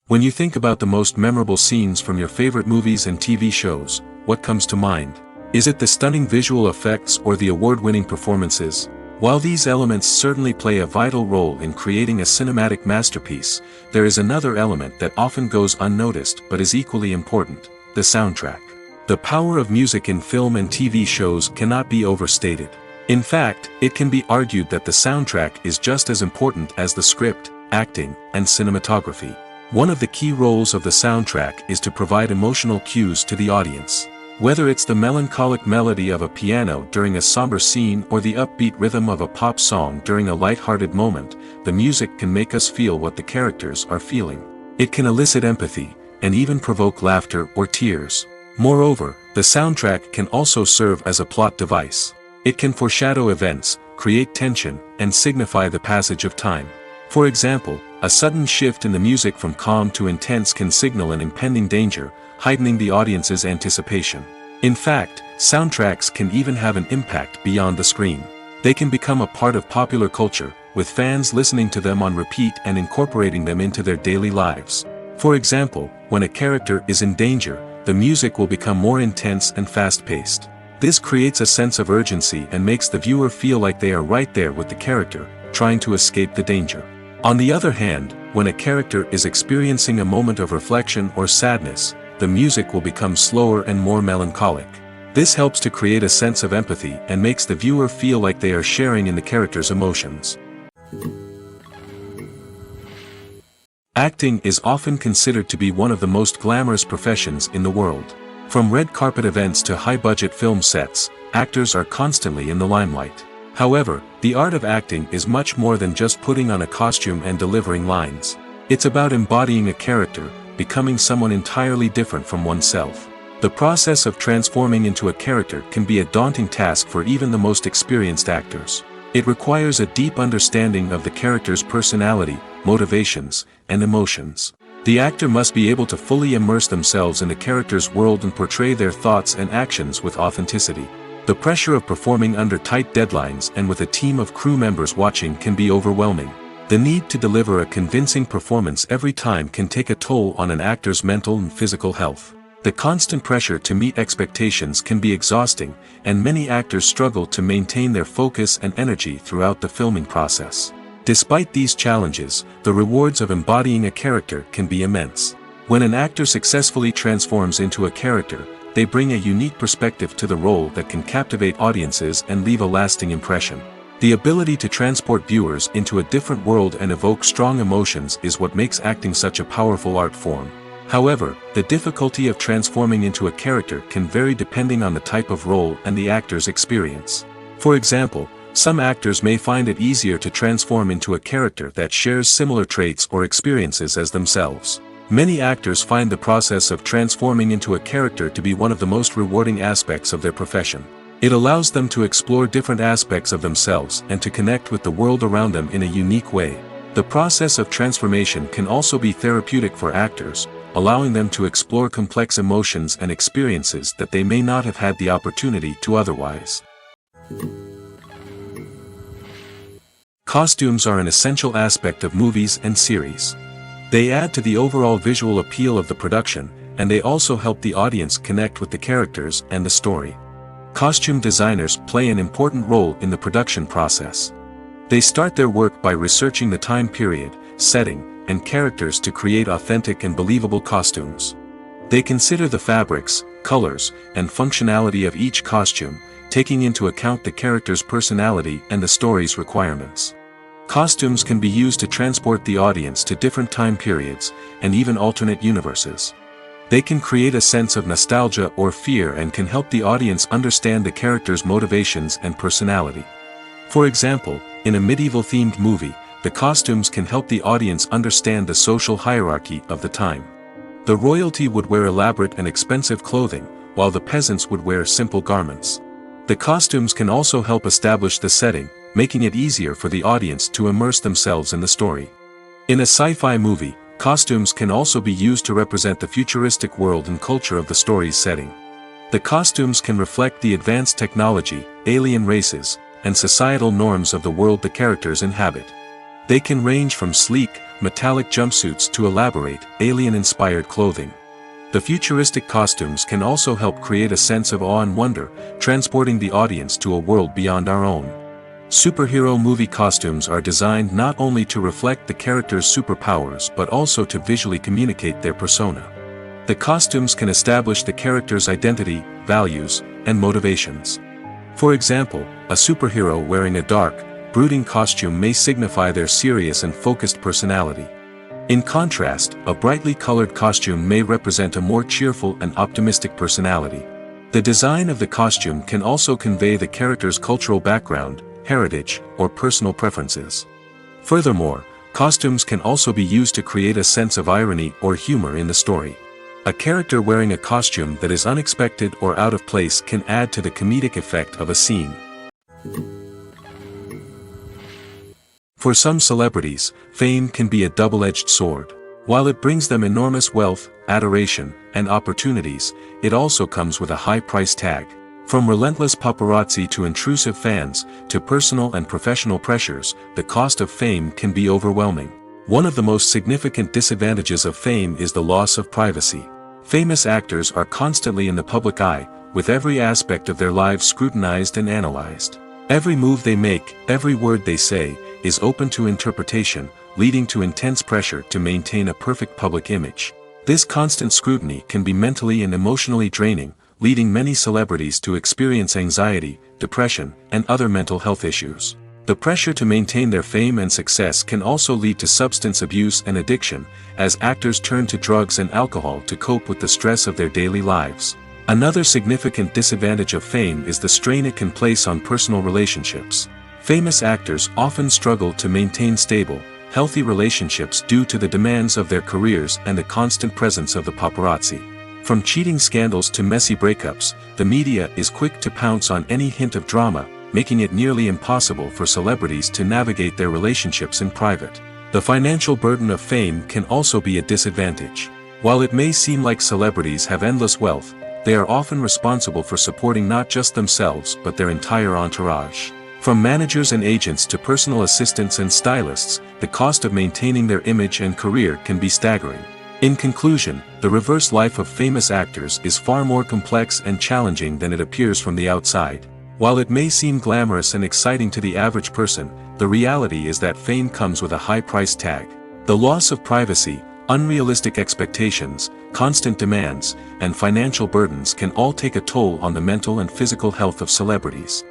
When you think about the most memorable scenes from your favorite movies and TV shows, what comes to mind? Is it the stunning visual effects or the award-winning performances? While these elements certainly play a vital role in creating a cinematic masterpiece, there is another element that often goes unnoticed but is equally important: the soundtrack. The power of music in film and TV shows cannot be overstated. In fact, it can be argued that the soundtrack is just as important as the script, acting, and cinematography. One of the key roles of the soundtrack is to provide emotional cues to the audience. Whether it's the melancholic melody of a piano during a somber scene or the upbeat rhythm of a pop song during a light-hearted moment, the music can make us feel what the characters are feeling. It can elicit empathy, and even provoke laughter or tears. Moreover, the soundtrack can also serve as a plot device. It can foreshadow events, create tension, and signify the passage of time. For example, a sudden shift in the music from calm to intense can signal an impending danger, heightening the audience's anticipation. In fact, soundtracks can even have an impact beyond the screen. They can become a part of popular culture, with fans listening to them on repeat and incorporating them into their daily lives. For example, when a character is in danger, the music will become more intense and fast-paced. This creates a sense of urgency and makes the viewer feel like they are right there with the character, trying to escape the danger. On the other hand, when a character is experiencing a moment of reflection or sadness, the music will become slower and more melancholic. This helps to create a sense of empathy and makes the viewer feel like they are sharing in the character's emotions. Acting is often considered to be one of the most glamorous professions in the world. From red carpet events to high-budget film sets, actors are constantly in the limelight. However, the art of acting is much more than just putting on a costume and delivering lines. It's about embodying a character, becoming someone entirely different from oneself. The process of transforming into a character can be a daunting task for even the most experienced actors. It requires a deep understanding of the character's personality, motivations, and emotions. The actor must be able to fully immerse themselves in the character's world and portray their thoughts and actions with authenticity. The pressure of performing under tight deadlines and with a team of crew members watching can be overwhelming. The need to deliver a convincing performance every time can take a toll on an actor's mental and physical health. The constant pressure to meet expectations can be exhausting, and many actors struggle to maintain their focus and energy throughout the filming process. Despite these challenges, the rewards of embodying a character can be immense. When an actor successfully transforms into a character, they bring a unique perspective to the role that can captivate audiences and leave a lasting impression. The ability to transport viewers into a different world and evoke strong emotions is what makes acting such a powerful art form. However, the difficulty of transforming into a character can vary depending on the type of role and the actor's experience. For example, some actors may find it easier to transform into a character that shares similar traits or experiences as themselves. Many actors find the process of transforming into a character to be one of the most rewarding aspects of their profession. It allows them to explore different aspects of themselves and to connect with the world around them in a unique way. The process of transformation can also be therapeutic for actors, allowing them to explore complex emotions and experiences that they may not have had the opportunity to otherwise. Costumes are an essential aspect of movies and series. They add to the overall visual appeal of the production, and they also help the audience connect with the characters and the story. Costume designers play an important role in the production process. They start their work by researching the time period, setting, and characters to create authentic and believable costumes. They consider the fabrics, colors, and functionality of each costume, taking into account the character's personality and the story's requirements. Costumes can be used to transport the audience to different time periods, and even alternate universes. They can create a sense of nostalgia or fear and can help the audience understand the character's motivations and personality. For example, in a medieval-themed movie, the costumes can help the audience understand the social hierarchy of the time. The royalty would wear elaborate and expensive clothing, while the peasants would wear simple garments. The costumes can also help establish the setting, making it easier for the audience to immerse themselves in the story. In a sci-fi movie, costumes can also be used to represent the futuristic world and culture of the story's setting. The costumes can reflect the advanced technology, alien races, and societal norms of the world the characters inhabit. They can range from sleek, metallic jumpsuits to elaborate, alien-inspired clothing. The futuristic costumes can also help create a sense of awe and wonder, transporting the audience to a world beyond our own. Superhero movie costumes are designed not only to reflect the character's superpowers but also to visually communicate their persona. The costumes can establish the character's identity, values, and motivations. For example, a superhero wearing a dark, brooding costume may signify their serious and focused personality. In contrast, a brightly colored costume may represent a more cheerful and optimistic personality. The design of the costume can also convey the character's cultural background, heritage, or personal preferences. Furthermore, costumes can also be used to create a sense of irony or humor in the story. A character wearing a costume that is unexpected or out of place can add to the comedic effect of a scene. For some celebrities, fame can be a double-edged sword. While it brings them enormous wealth, adoration, and opportunities, it also comes with a high price tag. From relentless paparazzi to intrusive fans, to personal and professional pressures, the cost of fame can be overwhelming. One of the most significant disadvantages of fame is the loss of privacy. Famous actors are constantly in the public eye, with every aspect of their lives scrutinized and analyzed. Every move they make, every word they say, is open to interpretation, leading to intense pressure to maintain a perfect public image. This constant scrutiny can be mentally and emotionally draining, leading many celebrities to experience anxiety, depression, and other mental health issues. The pressure to maintain their fame and success can also lead to substance abuse and addiction, as actors turn to drugs and alcohol to cope with the stress of their daily lives. Another significant disadvantage of fame is the strain it can place on personal relationships. Famous actors often struggle to maintain stable, healthy relationships due to the demands of their careers and the constant presence of the paparazzi. From cheating scandals to messy breakups, the media is quick to pounce on any hint of drama, making it nearly impossible for celebrities to navigate their relationships in private. The financial burden of fame can also be a disadvantage. While it may seem like celebrities have endless wealth, they are often responsible for supporting not just themselves but their entire entourage. From managers and agents to personal assistants and stylists, the cost of maintaining their image and career can be staggering. In conclusion, the reverse life of famous actors is far more complex and challenging than it appears from the outside. While it may seem glamorous and exciting to the average person, the reality is that fame comes with a high price tag. The loss of privacy, unrealistic expectations, constant demands, and financial burdens can all take a toll on the mental and physical health of celebrities.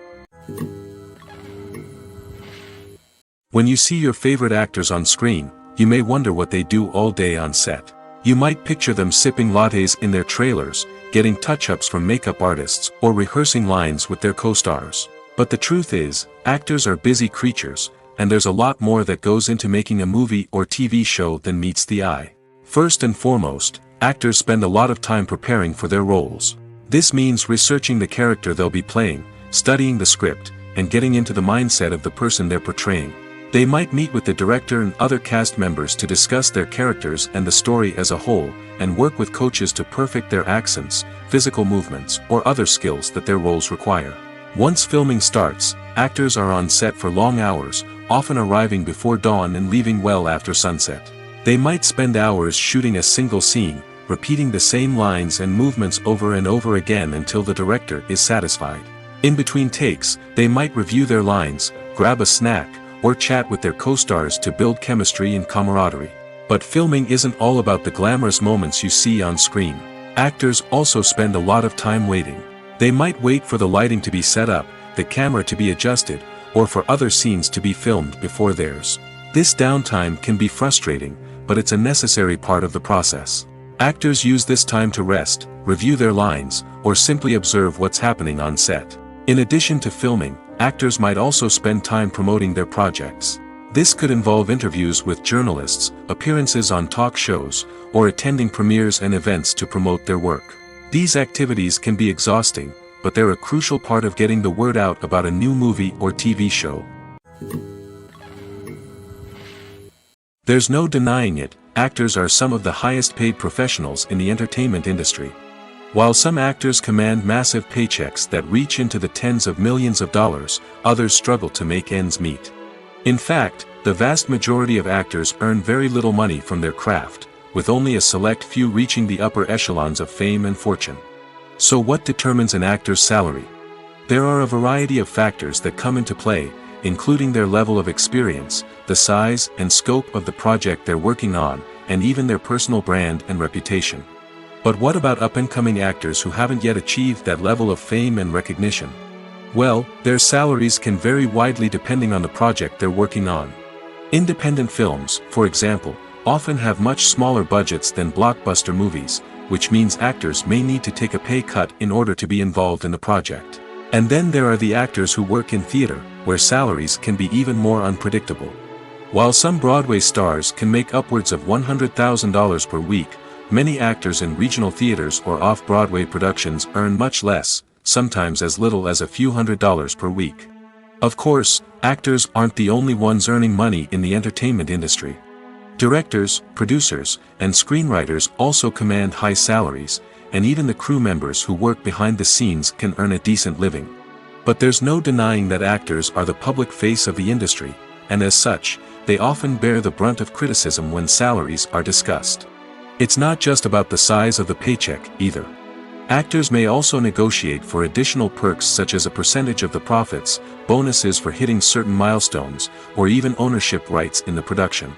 When you see your favorite actors on screen, you may wonder what they do all day on set. You might picture them sipping lattes in their trailers, getting touch-ups from makeup artists, or rehearsing lines with their co-stars. But the truth is, actors are busy creatures, and there's a lot more that goes into making a movie or TV show than meets the eye. First and foremost, actors spend a lot of time preparing for their roles. This means researching the character they'll be playing, studying the script, and getting into the mindset of the person they're portraying. They might meet with the director and other cast members to discuss their characters and the story as a whole, and work with coaches to perfect their accents, physical movements, or other skills that their roles require. Once filming starts, actors are on set for long hours, often arriving before dawn and leaving well after sunset. They might spend hours shooting a single scene, repeating the same lines and movements over and over again until the director is satisfied. In between takes, they might review their lines, grab a snack, or chat with their co-stars to build chemistry and camaraderie. But filming isn't all about the glamorous moments you see on screen. Actors also spend a lot of time waiting. They might wait for the lighting to be set up, the camera to be adjusted, or for other scenes to be filmed before theirs. This downtime can be frustrating, but it's a necessary part of the process. Actors use this time to rest, review their lines, or simply observe what's happening on set. In addition to filming, actors might also spend time promoting their projects. This could involve interviews with journalists, appearances on talk shows, or attending premieres and events to promote their work. These activities can be exhausting, but they're a crucial part of getting the word out about a new movie or TV show. There's no denying it, actors are some of the highest paid professionals in the entertainment industry. While some actors command massive paychecks that reach into the tens of millions of dollars, others struggle to make ends meet. In fact, the vast majority of actors earn very little money from their craft, with only a select few reaching the upper echelons of fame and fortune. So what determines an actor's salary? There are a variety of factors that come into play, including their level of experience, the size and scope of the project they're working on, and even their personal brand and reputation. But what about up-and-coming actors who haven't yet achieved that level of fame and recognition? Well, their salaries can vary widely depending on the project they're working on. Independent films, for example, often have much smaller budgets than blockbuster movies, which means actors may need to take a pay cut in order to be involved in the project. And then there are the actors who work in theater, where salaries can be even more unpredictable. While some Broadway stars can make upwards of $100,000 per week, many actors in regional theaters or off-Broadway productions earn much less, sometimes as little as a few $100s per week. Of course, actors aren't the only ones earning money in the entertainment industry. Directors, producers, and screenwriters also command high salaries, and even the crew members who work behind the scenes can earn a decent living. But there's no denying that actors are the public face of the industry, and as such, they often bear the brunt of criticism when salaries are discussed. It's not just about the size of the paycheck, either. Actors may also negotiate for additional perks such as a percentage of the profits, bonuses for hitting certain milestones, or even ownership rights in the production.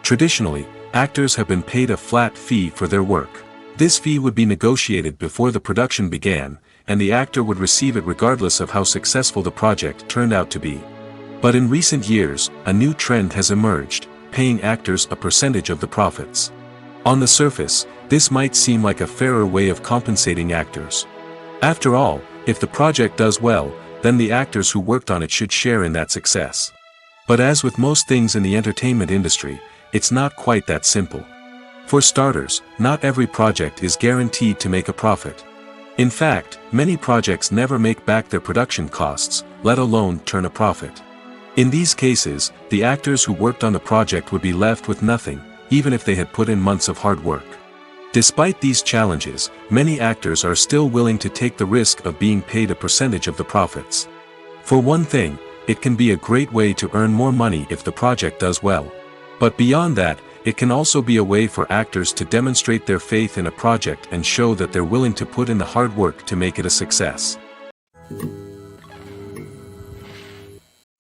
Traditionally, actors have been paid a flat fee for their work. This fee would be negotiated before the production began, and the actor would receive it regardless of how successful the project turned out to be. But in recent years, a new trend has emerged, paying actors a percentage of the profits. On the surface, this might seem like a fairer way of compensating actors. After all, if the project does well, then the actors who worked on it should share in that success. But as with most things in the entertainment industry, it's not quite that simple. For starters, not every project is guaranteed to make a profit. In fact, many projects never make back their production costs, let alone turn a profit. In these cases, the actors who worked on the project would be left with nothing, even if they had put in months of hard work. Despite these challenges, many actors are still willing to take the risk of being paid a percentage of the profits. For one thing, it can be a great way to earn more money if the project does well. But beyond that, it can also be a way for actors to demonstrate their faith in a project and show that they're willing to put in the hard work to make it a success.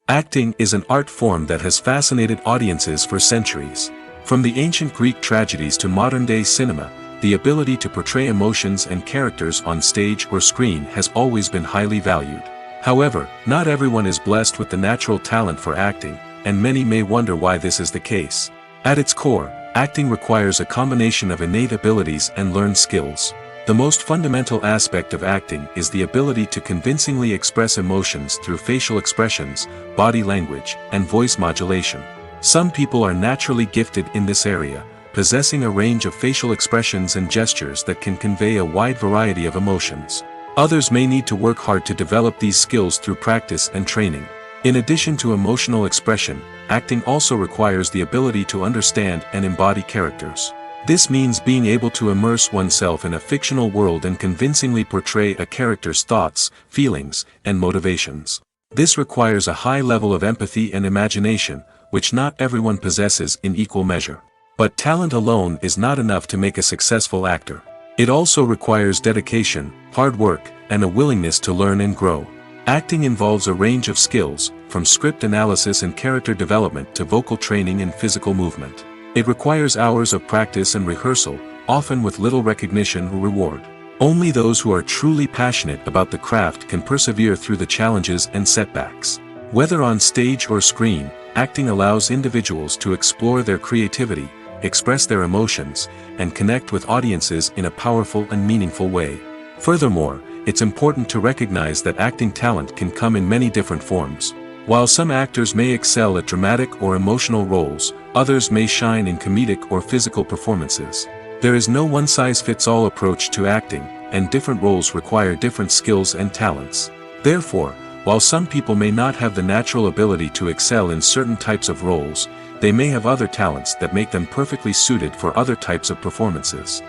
Acting is an art form that has fascinated audiences for centuries. From the ancient Greek tragedies to modern-day cinema, the ability to portray emotions and characters on stage or screen has always been highly valued. However, not everyone is blessed with the natural talent for acting, and many may wonder why this is the case. At its core, acting requires a combination of innate abilities and learned skills. The most fundamental aspect of acting is the ability to convincingly express emotions through facial expressions, body language, and voice modulation. Some people are naturally gifted in this area, possessing a range of facial expressions and gestures that can convey a wide variety of emotions. Others may need to work hard to develop these skills through practice and training. In addition to emotional expression, acting also requires the ability to understand and embody characters. This means being able to immerse oneself in a fictional world and convincingly portray a character's thoughts, feelings, and motivations. This requires a high level of empathy and imagination, which not everyone possesses in equal measure. But talent alone is not enough to make a successful actor. It also requires dedication, hard work, and a willingness to learn and grow. Acting involves a range of skills, from script analysis and character development to vocal training and physical movement. It requires hours of practice and rehearsal, often with little recognition or reward. Only those who are truly passionate about the craft can persevere through the challenges and setbacks. Whether on stage or screen, acting allows individuals to explore their creativity, express their emotions, and connect with audiences in a powerful and meaningful way. Furthermore, it's important to recognize that acting talent can come in many different forms. While some actors may excel at dramatic or emotional roles, others may shine in comedic or physical performances. There is no one-size-fits-all approach to acting, and different roles require different skills and talents. Therefore, while some people may not have the natural ability to excel in certain types of roles, they may have other talents that make them perfectly suited for other types of performances.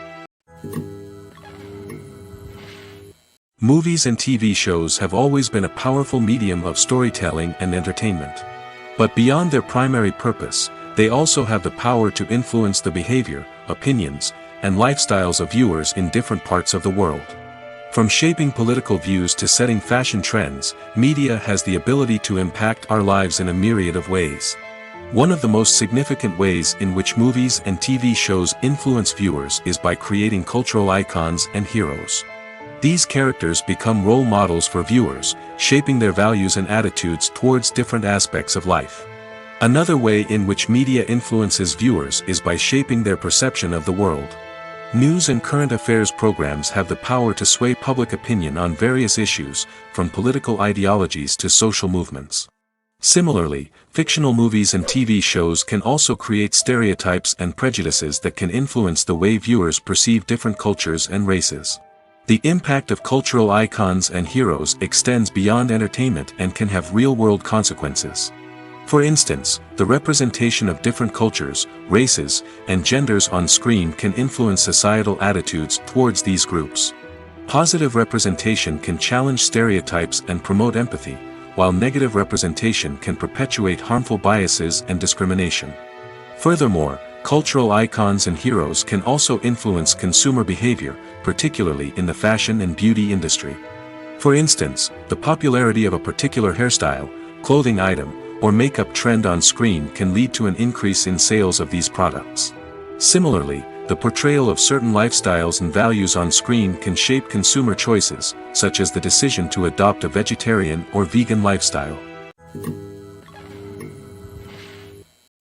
Movies and TV shows have always been a powerful medium of storytelling and entertainment. But beyond their primary purpose, they also have the power to influence the behavior, opinions, and lifestyles of viewers in different parts of the world. From shaping political views to setting fashion trends, media has the ability to impact our lives in a myriad of ways. One of the most significant ways in which movies and TV shows influence viewers is by creating cultural icons and heroes. These characters become role models for viewers, shaping their values and attitudes towards different aspects of life. Another way in which media influences viewers is by shaping their perception of the world. News and current affairs programs have the power to sway public opinion on various issues, from political ideologies to social movements. Similarly, fictional movies and TV shows can also create stereotypes and prejudices that can influence the way viewers perceive different cultures and races. The impact of cultural icons and heroes extends beyond entertainment and can have real-world consequences. For instance, the representation of different cultures, races, and genders on screen can influence societal attitudes towards these groups. Positive representation can challenge stereotypes and promote empathy, while negative representation can perpetuate harmful biases and discrimination. Furthermore, cultural icons and heroes can also influence consumer behavior, particularly in the fashion and beauty industry. For instance, the popularity of a particular hairstyle, clothing item, or makeup trend on screen can lead to an increase in sales of these products. Similarly, the portrayal of certain lifestyles and values on screen can shape consumer choices, such as the decision to adopt a vegetarian or vegan lifestyle.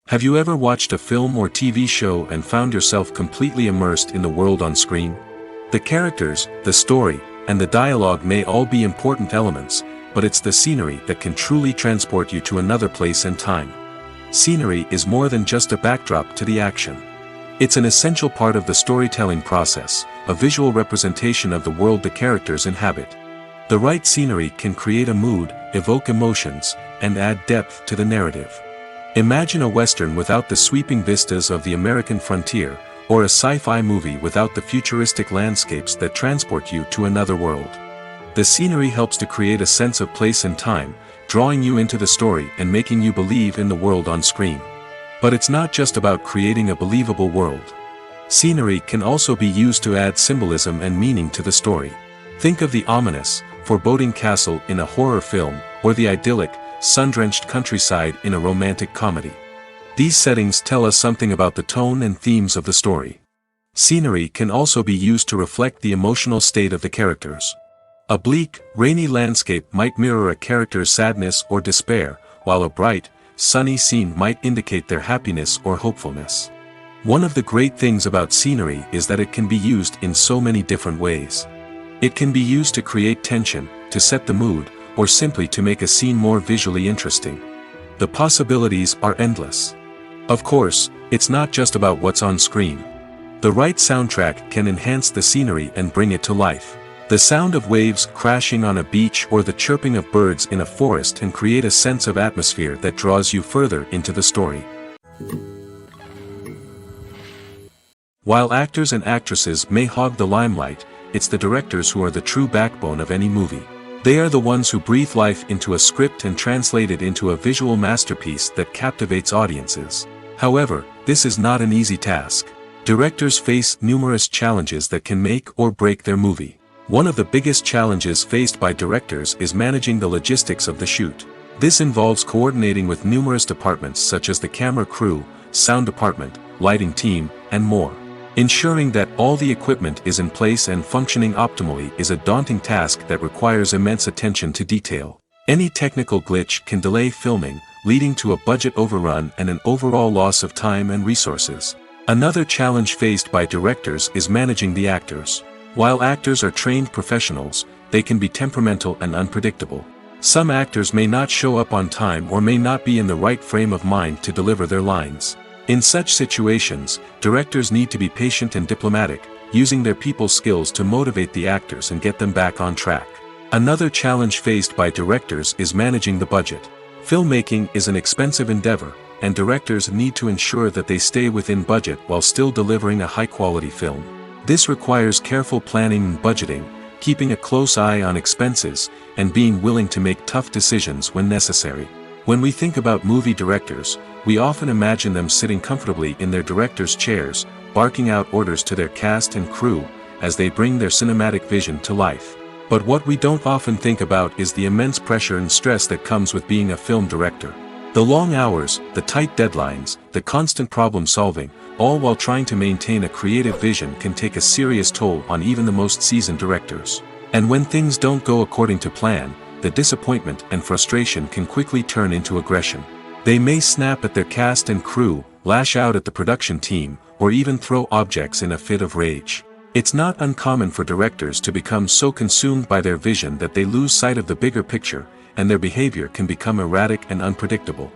Have you ever watched a film or TV show and found yourself completely immersed in the world on screen? The characters, the story, and the dialogue may all be important elements, but it's the scenery that can truly transport you to another place and time. Scenery is more than just a backdrop to the action. It's an essential part of the storytelling process, a visual representation of the world the characters inhabit. The right scenery can create a mood, evoke emotions, and add depth to the narrative. Imagine a Western without the sweeping vistas of the American frontier, or a sci-fi movie without the futuristic landscapes that transport you to another world. The scenery helps to create a sense of place and time, drawing you into the story and making you believe in the world on screen. But it's not just about creating a believable world. Scenery can also be used to add symbolism and meaning to the story. Think of the ominous, foreboding castle in a horror film, or the idyllic, sun-drenched countryside in a romantic comedy. These settings tell us something about the tone and themes of the story. Scenery can also be used to reflect the emotional state of the characters. A bleak, rainy landscape might mirror a character's sadness or despair, while a bright, sunny scene might indicate their happiness or hopefulness. One of the great things about scenery is that it can be used in so many different ways. It can be used to create tension, to set the mood, or simply to make a scene more visually interesting. The possibilities are endless. Of course, it's not just about what's on screen. The right soundtrack can enhance the scenery and bring it to life. The sound of waves crashing on a beach or the chirping of birds in a forest can create a sense of atmosphere that draws you further into the story. While actors and actresses may hog the limelight, it's the directors who are the true backbone of any movie. They are the ones who breathe life into a script and translate it into a visual masterpiece that captivates audiences. However, this is not an easy task. Directors face numerous challenges that can make or break their movie. One of the biggest challenges faced by directors is managing the logistics of the shoot. This involves coordinating with numerous departments such as the camera crew, sound department, lighting team, and more. Ensuring that all the equipment is in place and functioning optimally is a daunting task that requires immense attention to detail. Any technical glitch can delay filming, leading to a budget overrun and an overall loss of time and resources. Another challenge faced by directors is managing the actors. While actors are trained professionals, they can be temperamental and unpredictable. Some actors may not show up on time or may not be in the right frame of mind to deliver their lines. In such situations, directors need to be patient and diplomatic, using their people skills to motivate the actors and get them back on track. Another challenge faced by directors is managing the budget. Filmmaking is an expensive endeavor, and directors need to ensure that they stay within budget while still delivering a high-quality film. This requires careful planning and budgeting, keeping a close eye on expenses, and being willing to make tough decisions when necessary. When we think about movie directors, we often imagine them sitting comfortably in their director's chairs, barking out orders to their cast and crew, as they bring their cinematic vision to life. But what we don't often think about is the immense pressure and stress that comes with being a film director. The long hours, the tight deadlines, the constant problem-solving, all while trying to maintain a creative vision can take a serious toll on even the most seasoned directors. And when things don't go according to plan, the disappointment and frustration can quickly turn into aggression. They may snap at their cast and crew, lash out at the production team, or even throw objects in a fit of rage. It's not uncommon for directors to become so consumed by their vision that they lose sight of the bigger picture, and their behavior can become erratic and unpredictable.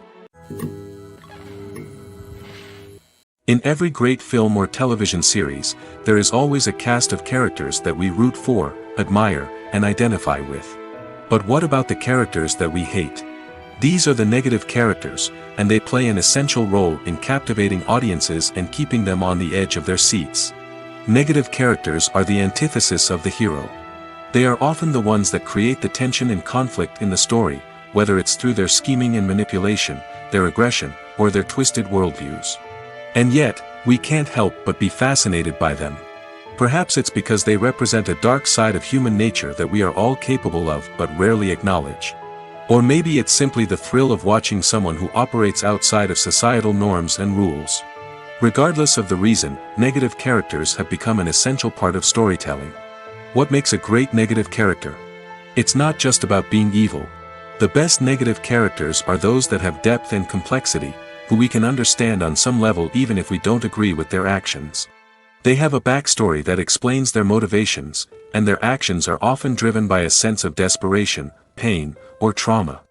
In every great film or television series, there is always a cast of characters that we root for, admire, and identify with. But what about the characters that we hate? These are the negative characters, and they play an essential role in captivating audiences and keeping them on the edge of their seats. Negative characters are the antithesis of the hero. They are often the ones that create the tension and conflict in the story, whether it's through their scheming and manipulation, their aggression, or their twisted worldviews. And yet, we can't help but be fascinated by them. Perhaps it's because they represent a dark side of human nature that we are all capable of but rarely acknowledge. Or maybe it's simply the thrill of watching someone who operates outside of societal norms and rules. Regardless of the reason, negative characters have become an essential part of storytelling. What makes a great negative character? It's not just about being evil. The best negative characters are those that have depth and complexity, who we can understand on some level even if we don't agree with their actions. They have a backstory that explains their motivations, and their actions are often driven by a sense of desperation, pain, or trauma.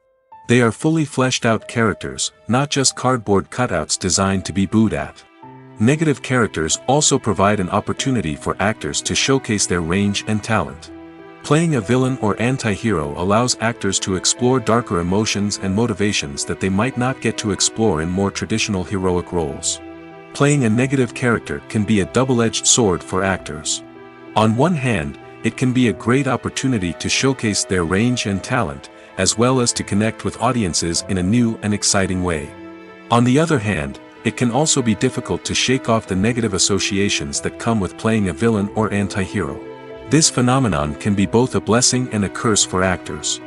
They are fully fleshed out characters, not just cardboard cutouts designed to be booed at. Negative characters also provide an opportunity for actors to showcase their range and talent. Playing a villain or anti-hero allows actors to explore darker emotions and motivations that they might not get to explore in more traditional heroic roles. Playing a negative character can be a double-edged sword for actors. On one hand, it can be a great opportunity to showcase their range and talent, as well as to connect with audiences in a new and exciting way. On the other hand, it can also be difficult to shake off the negative associations that come with playing a villain or anti-hero. This phenomenon can be both a blessing and a curse for actors.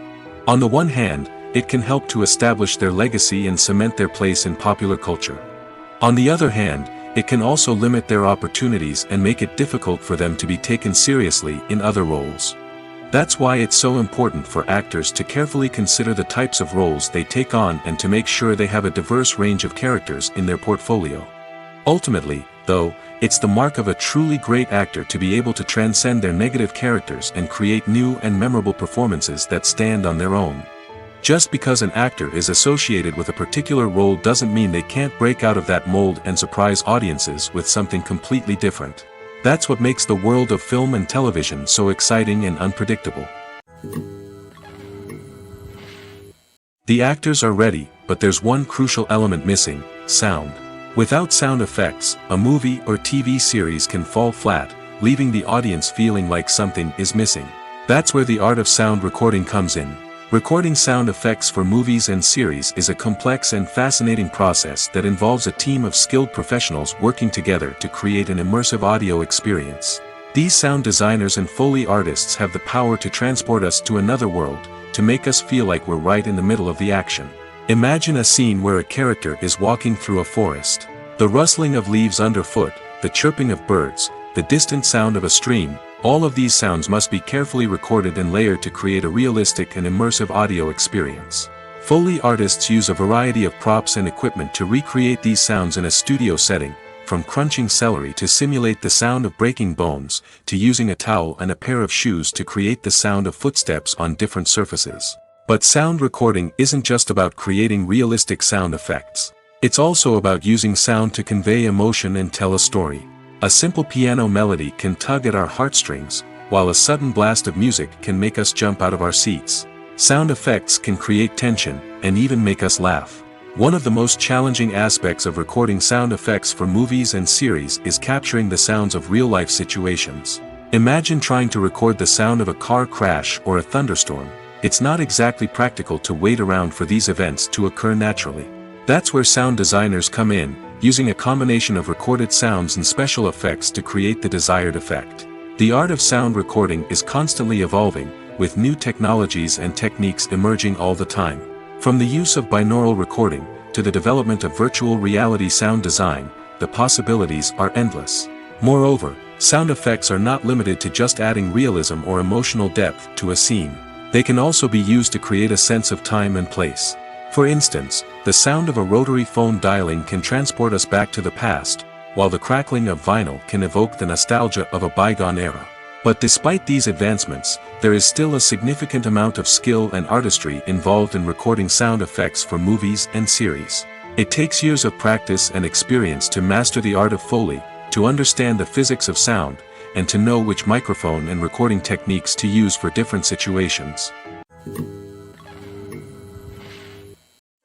On the one hand, it can help to establish their legacy and cement their place in popular culture. On the other hand, it can also limit their opportunities and make it difficult for them to be taken seriously in other roles. That's why it's so important for actors to carefully consider the types of roles they take on and to make sure they have a diverse range of characters in their portfolio. Ultimately, though, it's the mark of a truly great actor to be able to transcend their negative characters and create new and memorable performances that stand on their own. Just because an actor is associated with a particular role doesn't mean they can't break out of that mold and surprise audiences with something completely different. That's what makes the world of film and television so exciting and unpredictable. The actors are ready, but there's one crucial element missing: sound. Without sound effects, a movie or TV series can fall flat, leaving the audience feeling like something is missing. That's where the art of sound recording comes in. Recording sound effects for movies and series is a complex and fascinating process that involves a team of skilled professionals working together to create an immersive audio experience. These sound designers and Foley artists have the power to transport us to another world, to make us feel like we're right in the middle of the action. Imagine a scene where a character is walking through a forest. The rustling of leaves underfoot, the chirping of birds, the distant sound of a stream, all of these sounds must be carefully recorded and layered to create a realistic and immersive audio experience. Foley artists use a variety of props and equipment to recreate these sounds in a studio setting, from crunching celery to simulate the sound of breaking bones, to using a towel and a pair of shoes to create the sound of footsteps on different surfaces. But sound recording isn't just about creating realistic sound effects. It's also about using sound to convey emotion and tell a story. A simple piano melody can tug at our heartstrings, while a sudden blast of music can make us jump out of our seats. Sound effects can create tension, and even make us laugh. One of the most challenging aspects of recording sound effects for movies and series is capturing the sounds of real-life situations. Imagine trying to record the sound of a car crash or a thunderstorm. It's not exactly practical to wait around for these events to occur naturally. That's where sound designers come in, using a combination of recorded sounds and special effects to create the desired effect. The art of sound recording is constantly evolving, with new technologies and techniques emerging all the time. From the use of binaural recording, to the development of virtual reality sound design, the possibilities are endless. Moreover, sound effects are not limited to just adding realism or emotional depth to a scene. They can also be used to create a sense of time and place. For instance, the sound of a rotary phone dialing can transport us back to the past, while the crackling of vinyl can evoke the nostalgia of a bygone era. But despite these advancements, there is still a significant amount of skill and artistry involved in recording sound effects for movies and series. It takes years of practice and experience to master the art of Foley, to understand the physics of sound, and to know which microphone and recording techniques to use for different situations.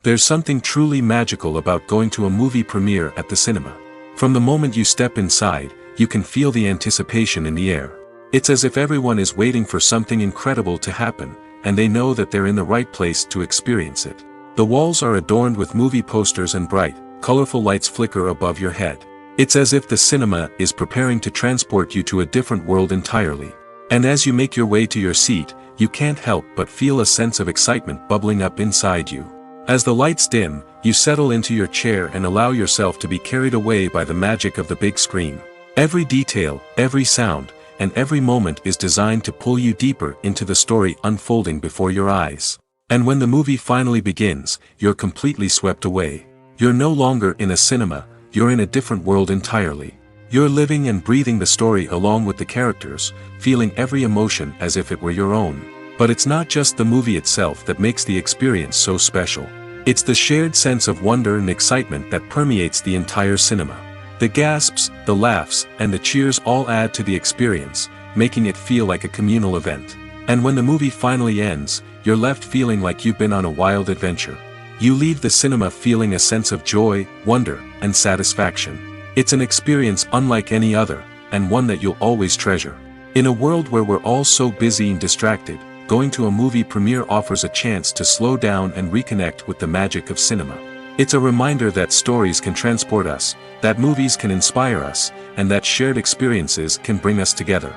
There's something truly magical about going to a movie premiere at the cinema. From the moment you step inside, you can feel the anticipation in the air. It's as if everyone is waiting for something incredible to happen, and they know that they're in the right place to experience it. The walls are adorned with movie posters and bright, colorful lights flicker above your head. It's as if the cinema is preparing to transport you to a different world entirely. And as you make your way to your seat, you can't help but feel a sense of excitement bubbling up inside you. As the lights dim, you settle into your chair and allow yourself to be carried away by the magic of the big screen. Every detail, every sound, and every moment is designed to pull you deeper into the story unfolding before your eyes. And when the movie finally begins, you're completely swept away. You're no longer in a cinema, you're in a different world entirely. You're living and breathing the story along with the characters, feeling every emotion as if it were your own. But it's not just the movie itself that makes the experience so special. It's the shared sense of wonder and excitement that permeates the entire cinema. The gasps, the laughs, and the cheers all add to the experience, making it feel like a communal event. And when the movie finally ends, you're left feeling like you've been on a wild adventure. You leave the cinema feeling a sense of joy, wonder, and satisfaction. It's an experience unlike any other, and one that you'll always treasure. In a world where we're all so busy and distracted, going to a movie premiere offers a chance to slow down and reconnect with the magic of cinema. It's a reminder that stories can transport us, that movies can inspire us, and that shared experiences can bring us together.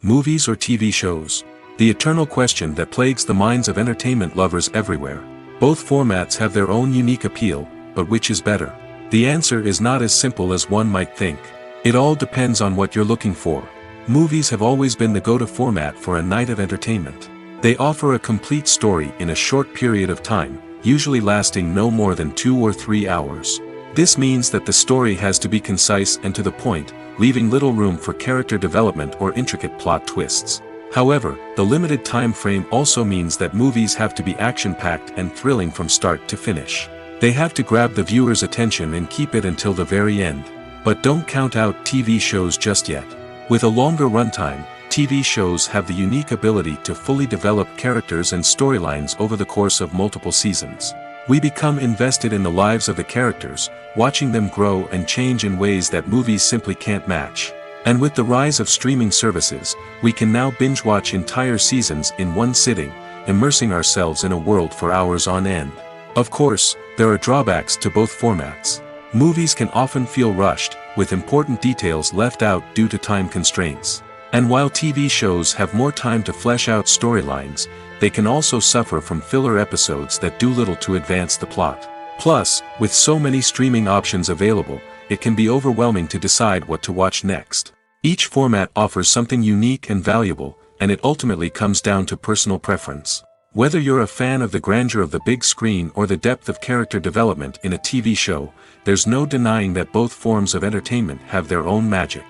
Movies or TV shows? The eternal question that plagues the minds of entertainment lovers everywhere. Both formats have their own unique appeal, but which is better? The answer is not as simple as one might think. It all depends on what you're looking for. Movies have always been the go-to format for a night of entertainment. They offer a complete story in a short period of time, usually lasting no more than 2 or 3 hours. This means that the story has to be concise and to the point, leaving little room for character development or intricate plot twists. However, the limited time frame also means that movies have to be action-packed and thrilling from start to finish. They have to grab the viewer's attention and keep it until the very end. But don't count out TV shows just yet. With a longer runtime, TV shows have the unique ability to fully develop characters and storylines over the course of multiple seasons. We become invested in the lives of the characters, watching them grow and change in ways that movies simply can't match. And with the rise of streaming services, we can now binge-watch entire seasons in one sitting, immersing ourselves in a world for hours on end. Of course, there are drawbacks to both formats. Movies can often feel rushed, with important details left out due to time constraints. And while TV shows have more time to flesh out storylines, they can also suffer from filler episodes that do little to advance the plot. Plus, with so many streaming options available, it can be overwhelming to decide what to watch next. Each format offers something unique and valuable, and it ultimately comes down to personal preference. Whether you're a fan of the grandeur of the big screen or the depth of character development in a TV show, there's no denying that both forms of entertainment have their own magic.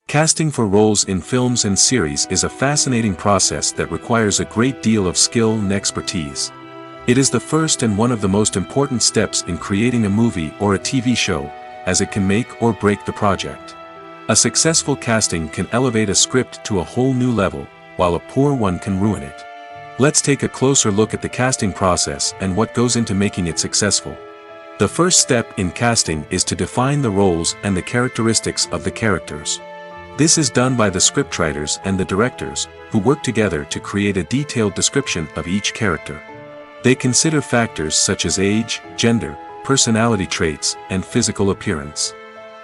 Casting for roles in films and series is a fascinating process that requires a great deal of skill and expertise. It is the first and one of the most important steps in creating a movie or a TV show, as it can make or break the project. A successful casting can elevate a script to a whole new level, while a poor one can ruin it. Let's take a closer look at the casting process and what goes into making it successful. The first step in casting is to define the roles and the characteristics of the characters. This is done by the scriptwriters and the directors, who work together to create a detailed description of each character. They consider factors such as age, gender, personality traits, and physical appearance.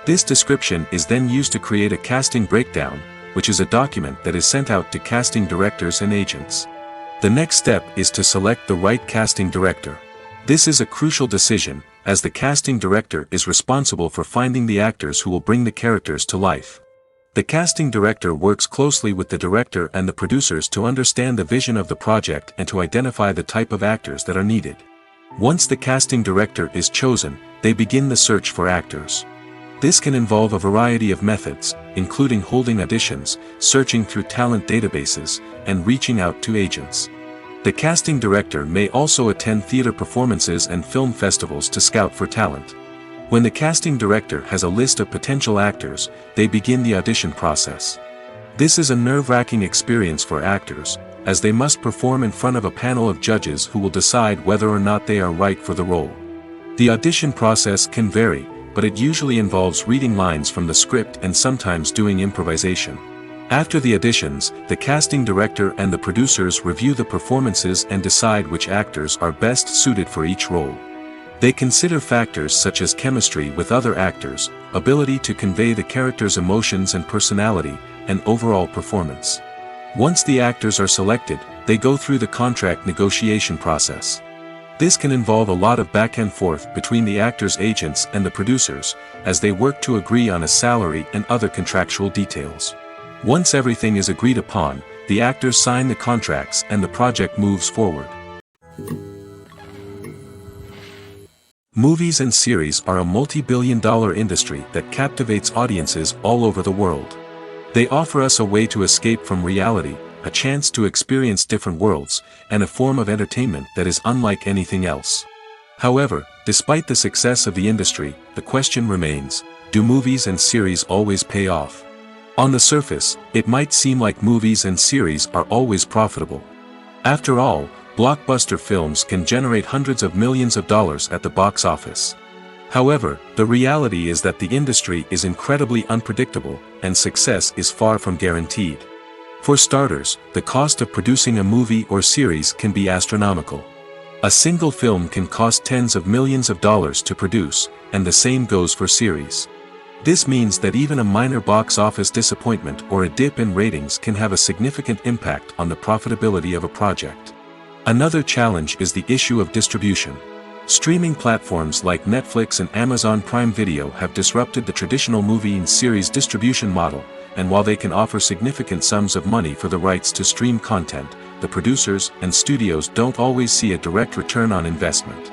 This description is then used to create a casting breakdown, which is a document that is sent out to casting directors and agents. The next step is to select the right casting director. This is a crucial decision, as the casting director is responsible for finding the actors who will bring the characters to life. The casting director works closely with the director and the producers to understand the vision of the project and to identify the type of actors that are needed. Once the casting director is chosen, they begin the search for actors. This can involve a variety of methods, including holding auditions, searching through talent databases, and reaching out to agents. The casting director may also attend theater performances and film festivals to scout for talent. When the casting director has a list of potential actors, they begin the audition process. This is a nerve-wracking experience for actors, as they must perform in front of a panel of judges who will decide whether or not they are right for the role. The audition process can vary, but it usually involves reading lines from the script and sometimes doing improvisation. After the auditions, the casting director and the producers review the performances and decide which actors are best suited for each role. They consider factors such as chemistry with other actors, ability to convey the character's emotions and personality, and overall performance. Once the actors are selected, they go through the contract negotiation process. This can involve a lot of back and forth between the actors' agents and the producers, as they work to agree on a salary and other contractual details. Once everything is agreed upon, the actors sign the contracts and the project moves forward. Movies and series are a multi-billion-dollar industry that captivates audiences all over the world. They offer us a way to escape from reality, a chance to experience different worlds, and a form of entertainment that is unlike anything else. However, despite the success of the industry, the question remains, do movies and series always pay off? On the surface, it might seem like movies and series are always profitable. After all, blockbuster films can generate hundreds of millions of dollars at the box office. However, the reality is that the industry is incredibly unpredictable, and success is far from guaranteed. For starters, the cost of producing a movie or series can be astronomical. A single film can cost tens of millions of dollars to produce, and the same goes for series. This means that even a minor box office disappointment or a dip in ratings can have a significant impact on the profitability of a project. Another challenge is the issue of distribution. Streaming platforms like Netflix and Amazon Prime Video have disrupted the traditional movie and series distribution model, and while they can offer significant sums of money for the rights to stream content, the producers and studios don't always see a direct return on investment.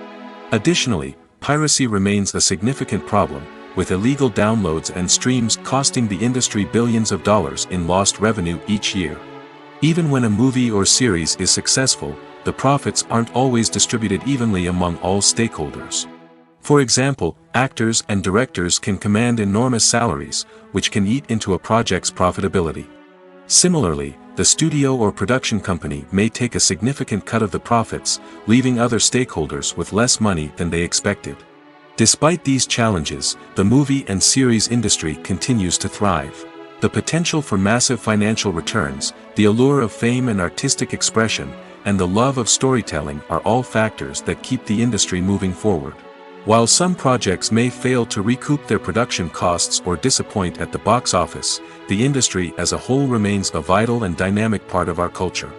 Additionally, piracy remains a significant problem, with illegal downloads and streams costing the industry billions of dollars in lost revenue each year. Even when a movie or series is successful, the profits aren't always distributed evenly among all stakeholders. For example, actors and directors can command enormous salaries, which can eat into a project's profitability. Similarly, the studio or production company may take a significant cut of the profits, leaving other stakeholders with less money than they expected. Despite these challenges, the movie and series industry continues to thrive. The potential for massive financial returns, the allure of fame and artistic expression, and the love of storytelling are all factors that keep the industry moving forward. While some projects may fail to recoup their production costs or disappoint at the box office, the industry as a whole remains a vital and dynamic part of our culture.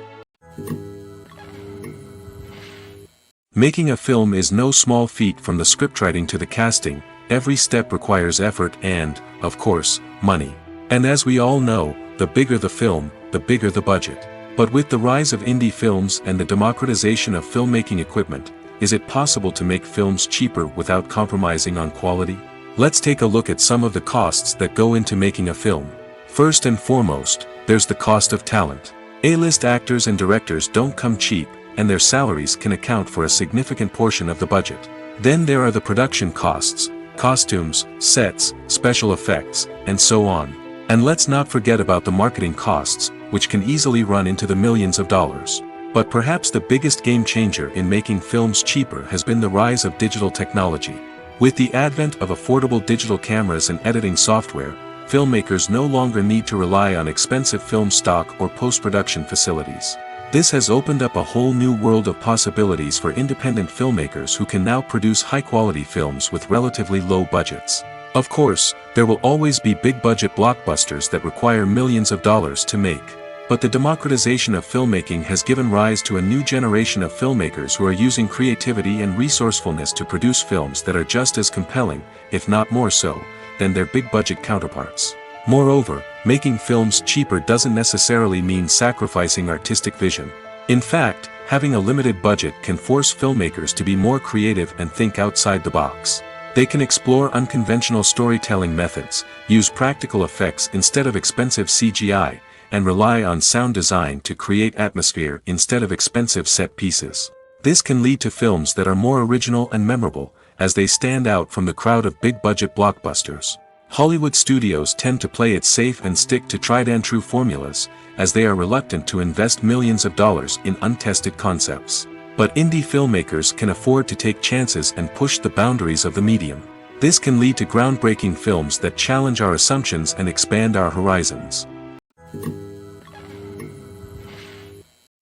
Making a film is no small feat. From the scriptwriting to the casting, every step requires effort and, of course, money. And as we all know, the bigger the film, the bigger the budget. But with the rise of indie films and the democratization of filmmaking equipment, is it possible to make films cheaper without compromising on quality? Let's take a look at some of the costs that go into making a film. First and foremost, there's the cost of talent. A-list actors and directors don't come cheap, and their salaries can account for a significant portion of the budget. Then there are the production costs, costumes, sets, special effects, and so on. And let's not forget about the marketing costs, which can easily run into the millions of dollars. But perhaps the biggest game changer in making films cheaper has been the rise of digital technology. With the advent of affordable digital cameras and editing software, filmmakers no longer need to rely on expensive film stock or post-production facilities. This has opened up a whole new world of possibilities for independent filmmakers who can now produce high-quality films with relatively low budgets. Of course, there will always be big-budget blockbusters that require millions of dollars to make. But the democratization of filmmaking has given rise to a new generation of filmmakers who are using creativity and resourcefulness to produce films that are just as compelling, if not more so, than their big-budget counterparts. Moreover, making films cheaper doesn't necessarily mean sacrificing artistic vision. In fact, having a limited budget can force filmmakers to be more creative and think outside the box. They can explore unconventional storytelling methods, use practical effects instead of expensive CGI, and rely on sound design to create atmosphere instead of expensive set pieces. This can lead to films that are more original and memorable, as they stand out from the crowd of big-budget blockbusters. Hollywood studios tend to play it safe and stick to tried-and-true formulas, as they are reluctant to invest millions of dollars in untested concepts. But indie filmmakers can afford to take chances and push the boundaries of the medium. This can lead to groundbreaking films that challenge our assumptions and expand our horizons.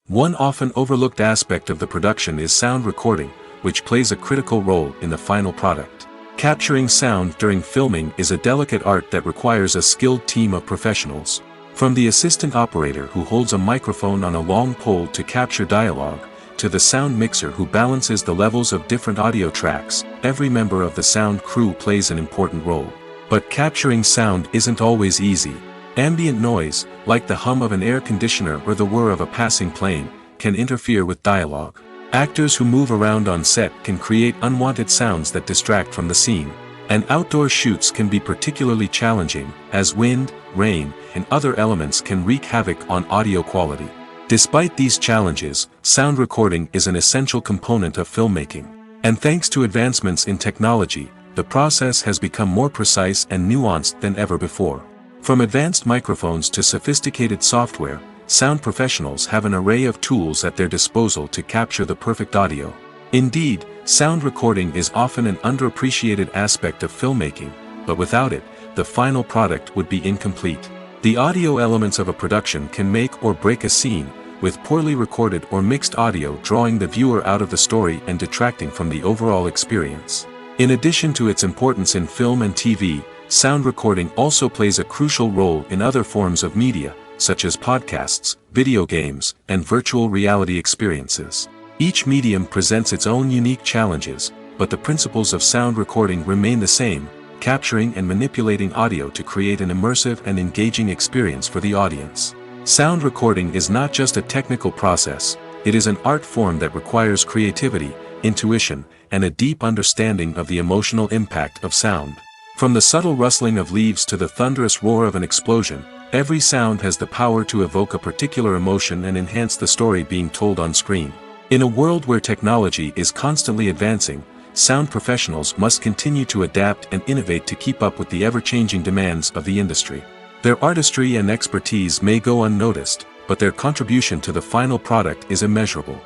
One often overlooked aspect of the production is sound recording, which plays a critical role in the final product. Capturing sound during filming is a delicate art that requires a skilled team of professionals. From the assistant operator who holds a microphone on a long pole to capture dialogue, to the sound mixer who balances the levels of different audio tracks, every member of the sound crew plays an important role. But capturing sound isn't always easy. Ambient noise, like the hum of an air conditioner or the whir of a passing plane, can interfere with dialogue. Actors who move around on set can create unwanted sounds that distract from the scene. And outdoor shoots can be particularly challenging, as wind, rain, and other elements can wreak havoc on audio quality. Despite these challenges, sound recording is an essential component of filmmaking. And thanks to advancements in technology, the process has become more precise and nuanced than ever before. From advanced microphones to sophisticated software, sound professionals have an array of tools at their disposal to capture the perfect audio. Indeed, sound recording is often an underappreciated aspect of filmmaking, but without it, the final product would be incomplete. The audio elements of a production can make or break a scene, with poorly recorded or mixed audio drawing the viewer out of the story and detracting from the overall experience. In addition to its importance in film and TV, sound recording also plays a crucial role in other forms of media, such as podcasts, video games, and virtual reality experiences. Each medium presents its own unique challenges, but the principles of sound recording remain the same, capturing and manipulating audio to create an immersive and engaging experience for the audience. Sound recording is not just a technical process, it is an art form that requires creativity, intuition, and a deep understanding of the emotional impact of sound. From the subtle rustling of leaves to the thunderous roar of an explosion, every sound has the power to evoke a particular emotion and enhance the story being told on screen. In a world where technology is constantly advancing, sound professionals must continue to adapt and innovate to keep up with the ever-changing demands of the industry. Their artistry and expertise may go unnoticed, but their contribution to the final product is immeasurable.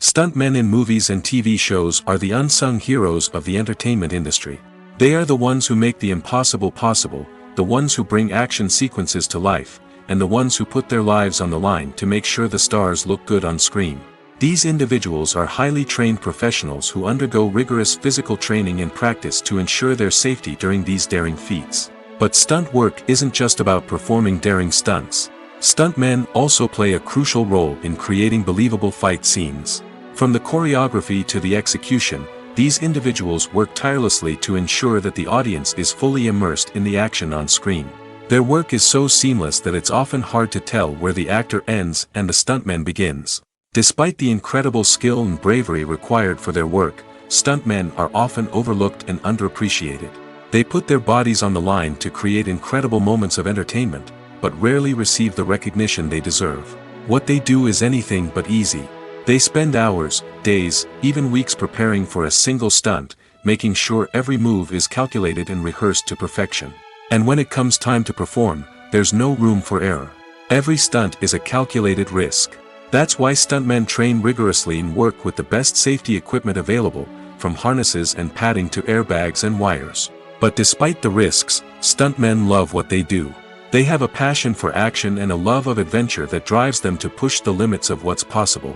Stuntmen in movies and TV shows are the unsung heroes of the entertainment industry. They are the ones who make the impossible possible, the ones who bring action sequences to life, and the ones who put their lives on the line to make sure the stars look good on screen. These individuals are highly trained professionals who undergo rigorous physical training and practice to ensure their safety during these daring feats. But stunt work isn't just about performing daring stunts. Stuntmen also play a crucial role in creating believable fight scenes. From the choreography to the execution, these individuals work tirelessly to ensure that the audience is fully immersed in the action on screen. Their work is so seamless that it's often hard to tell where the actor ends and the stuntman begins. Despite the incredible skill and bravery required for their work, stuntmen are often overlooked and underappreciated. They put their bodies on the line to create incredible moments of entertainment, but rarely receive the recognition they deserve. What they do is anything but easy. They spend hours, days, even weeks preparing for a single stunt, making sure every move is calculated and rehearsed to perfection. And when it comes time to perform, there's no room for error. Every stunt is a calculated risk. That's why stuntmen train rigorously and work with the best safety equipment available, from harnesses and padding to airbags and wires. But despite the risks, stuntmen love what they do. They have a passion for action and a love of adventure that drives them to push the limits of what's possible.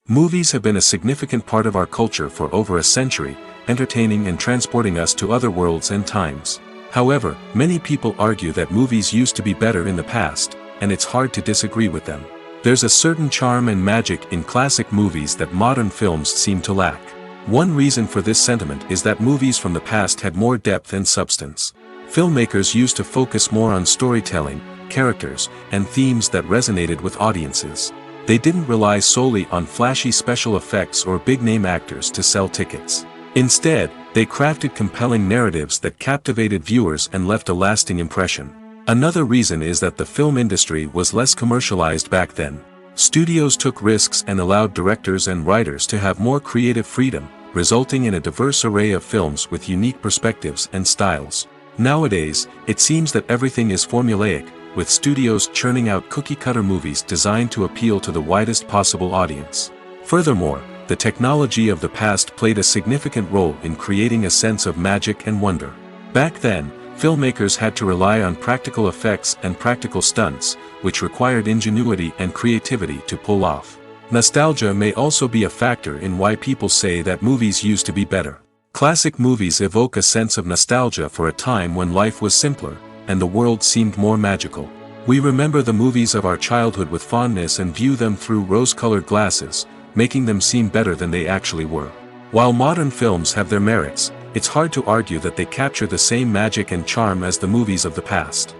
Movies have been a significant part of our culture for over a century, entertaining and transporting us to other worlds and times. However, many people argue that movies used to be better in the past, and it's hard to disagree with them. There's a certain charm and magic in classic movies that modern films seem to lack. One reason for this sentiment is that movies from the past had more depth and substance. Filmmakers used to focus more on storytelling, characters, and themes that resonated with audiences. They didn't rely solely on flashy special effects or big-name actors to sell tickets. Instead, they crafted compelling narratives that captivated viewers and left a lasting impression. Another reason is that the film industry was less commercialized back then. Studios took risks and allowed directors and writers to have more creative freedom, resulting in a diverse array of films with unique perspectives and styles. Nowadays, it seems that everything is formulaic, with studios churning out cookie-cutter movies designed to appeal to the widest possible audience. Furthermore, the technology of the past played a significant role in creating a sense of magic and wonder. Back then, filmmakers had to rely on practical effects and practical stunts, which required ingenuity and creativity to pull off. Nostalgia may also be a factor in why people say that movies used to be better. Classic movies evoke a sense of nostalgia for a time when life was simpler, and the world seemed more magical. We remember the movies of our childhood with fondness and view them through rose-colored glasses, making them seem better than they actually were. While modern films have their merits, it's hard to argue that they capture the same magic and charm as the movies of the past.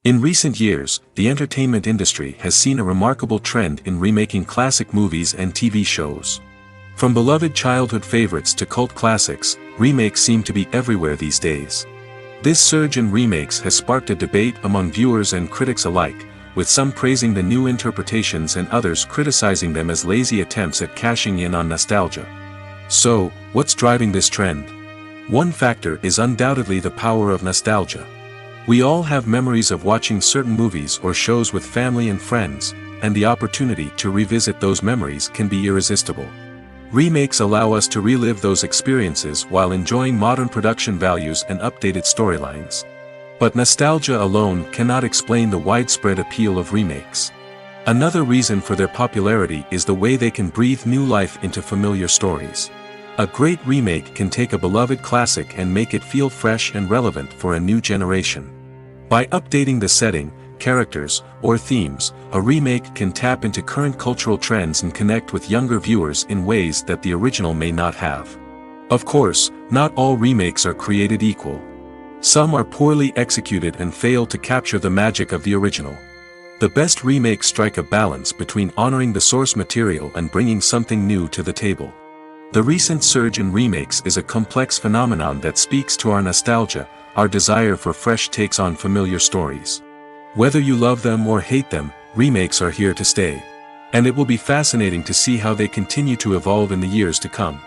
In recent years, the entertainment industry has seen a remarkable trend in remaking classic movies and TV shows. From beloved childhood favorites to cult classics, remakes seem to be everywhere these days. This surge in remakes has sparked a debate among viewers and critics alike, with some praising the new interpretations and others criticizing them as lazy attempts at cashing in on nostalgia. So, what's driving this trend? One factor is undoubtedly the power of nostalgia. We all have memories of watching certain movies or shows with family and friends, and the opportunity to revisit those memories can be irresistible. Remakes allow us to relive those experiences while enjoying modern production values and updated storylines. But nostalgia alone cannot explain the widespread appeal of remakes. Another reason for their popularity is the way they can breathe new life into familiar stories. A great remake can take a beloved classic and make it feel fresh and relevant for a new generation. By updating the setting, characters, or themes, a remake can tap into current cultural trends and connect with younger viewers in ways that the original may not have. Of course, not all remakes are created equal. Some are poorly executed and fail to capture the magic of the original. The best remakes strike a balance between honoring the source material and bringing something new to the table. The recent surge in remakes is a complex phenomenon that speaks to our nostalgia, our desire for fresh takes on familiar stories. Whether you love them or hate them, remakes are here to stay. And it will be fascinating to see how they continue to evolve in the years to come.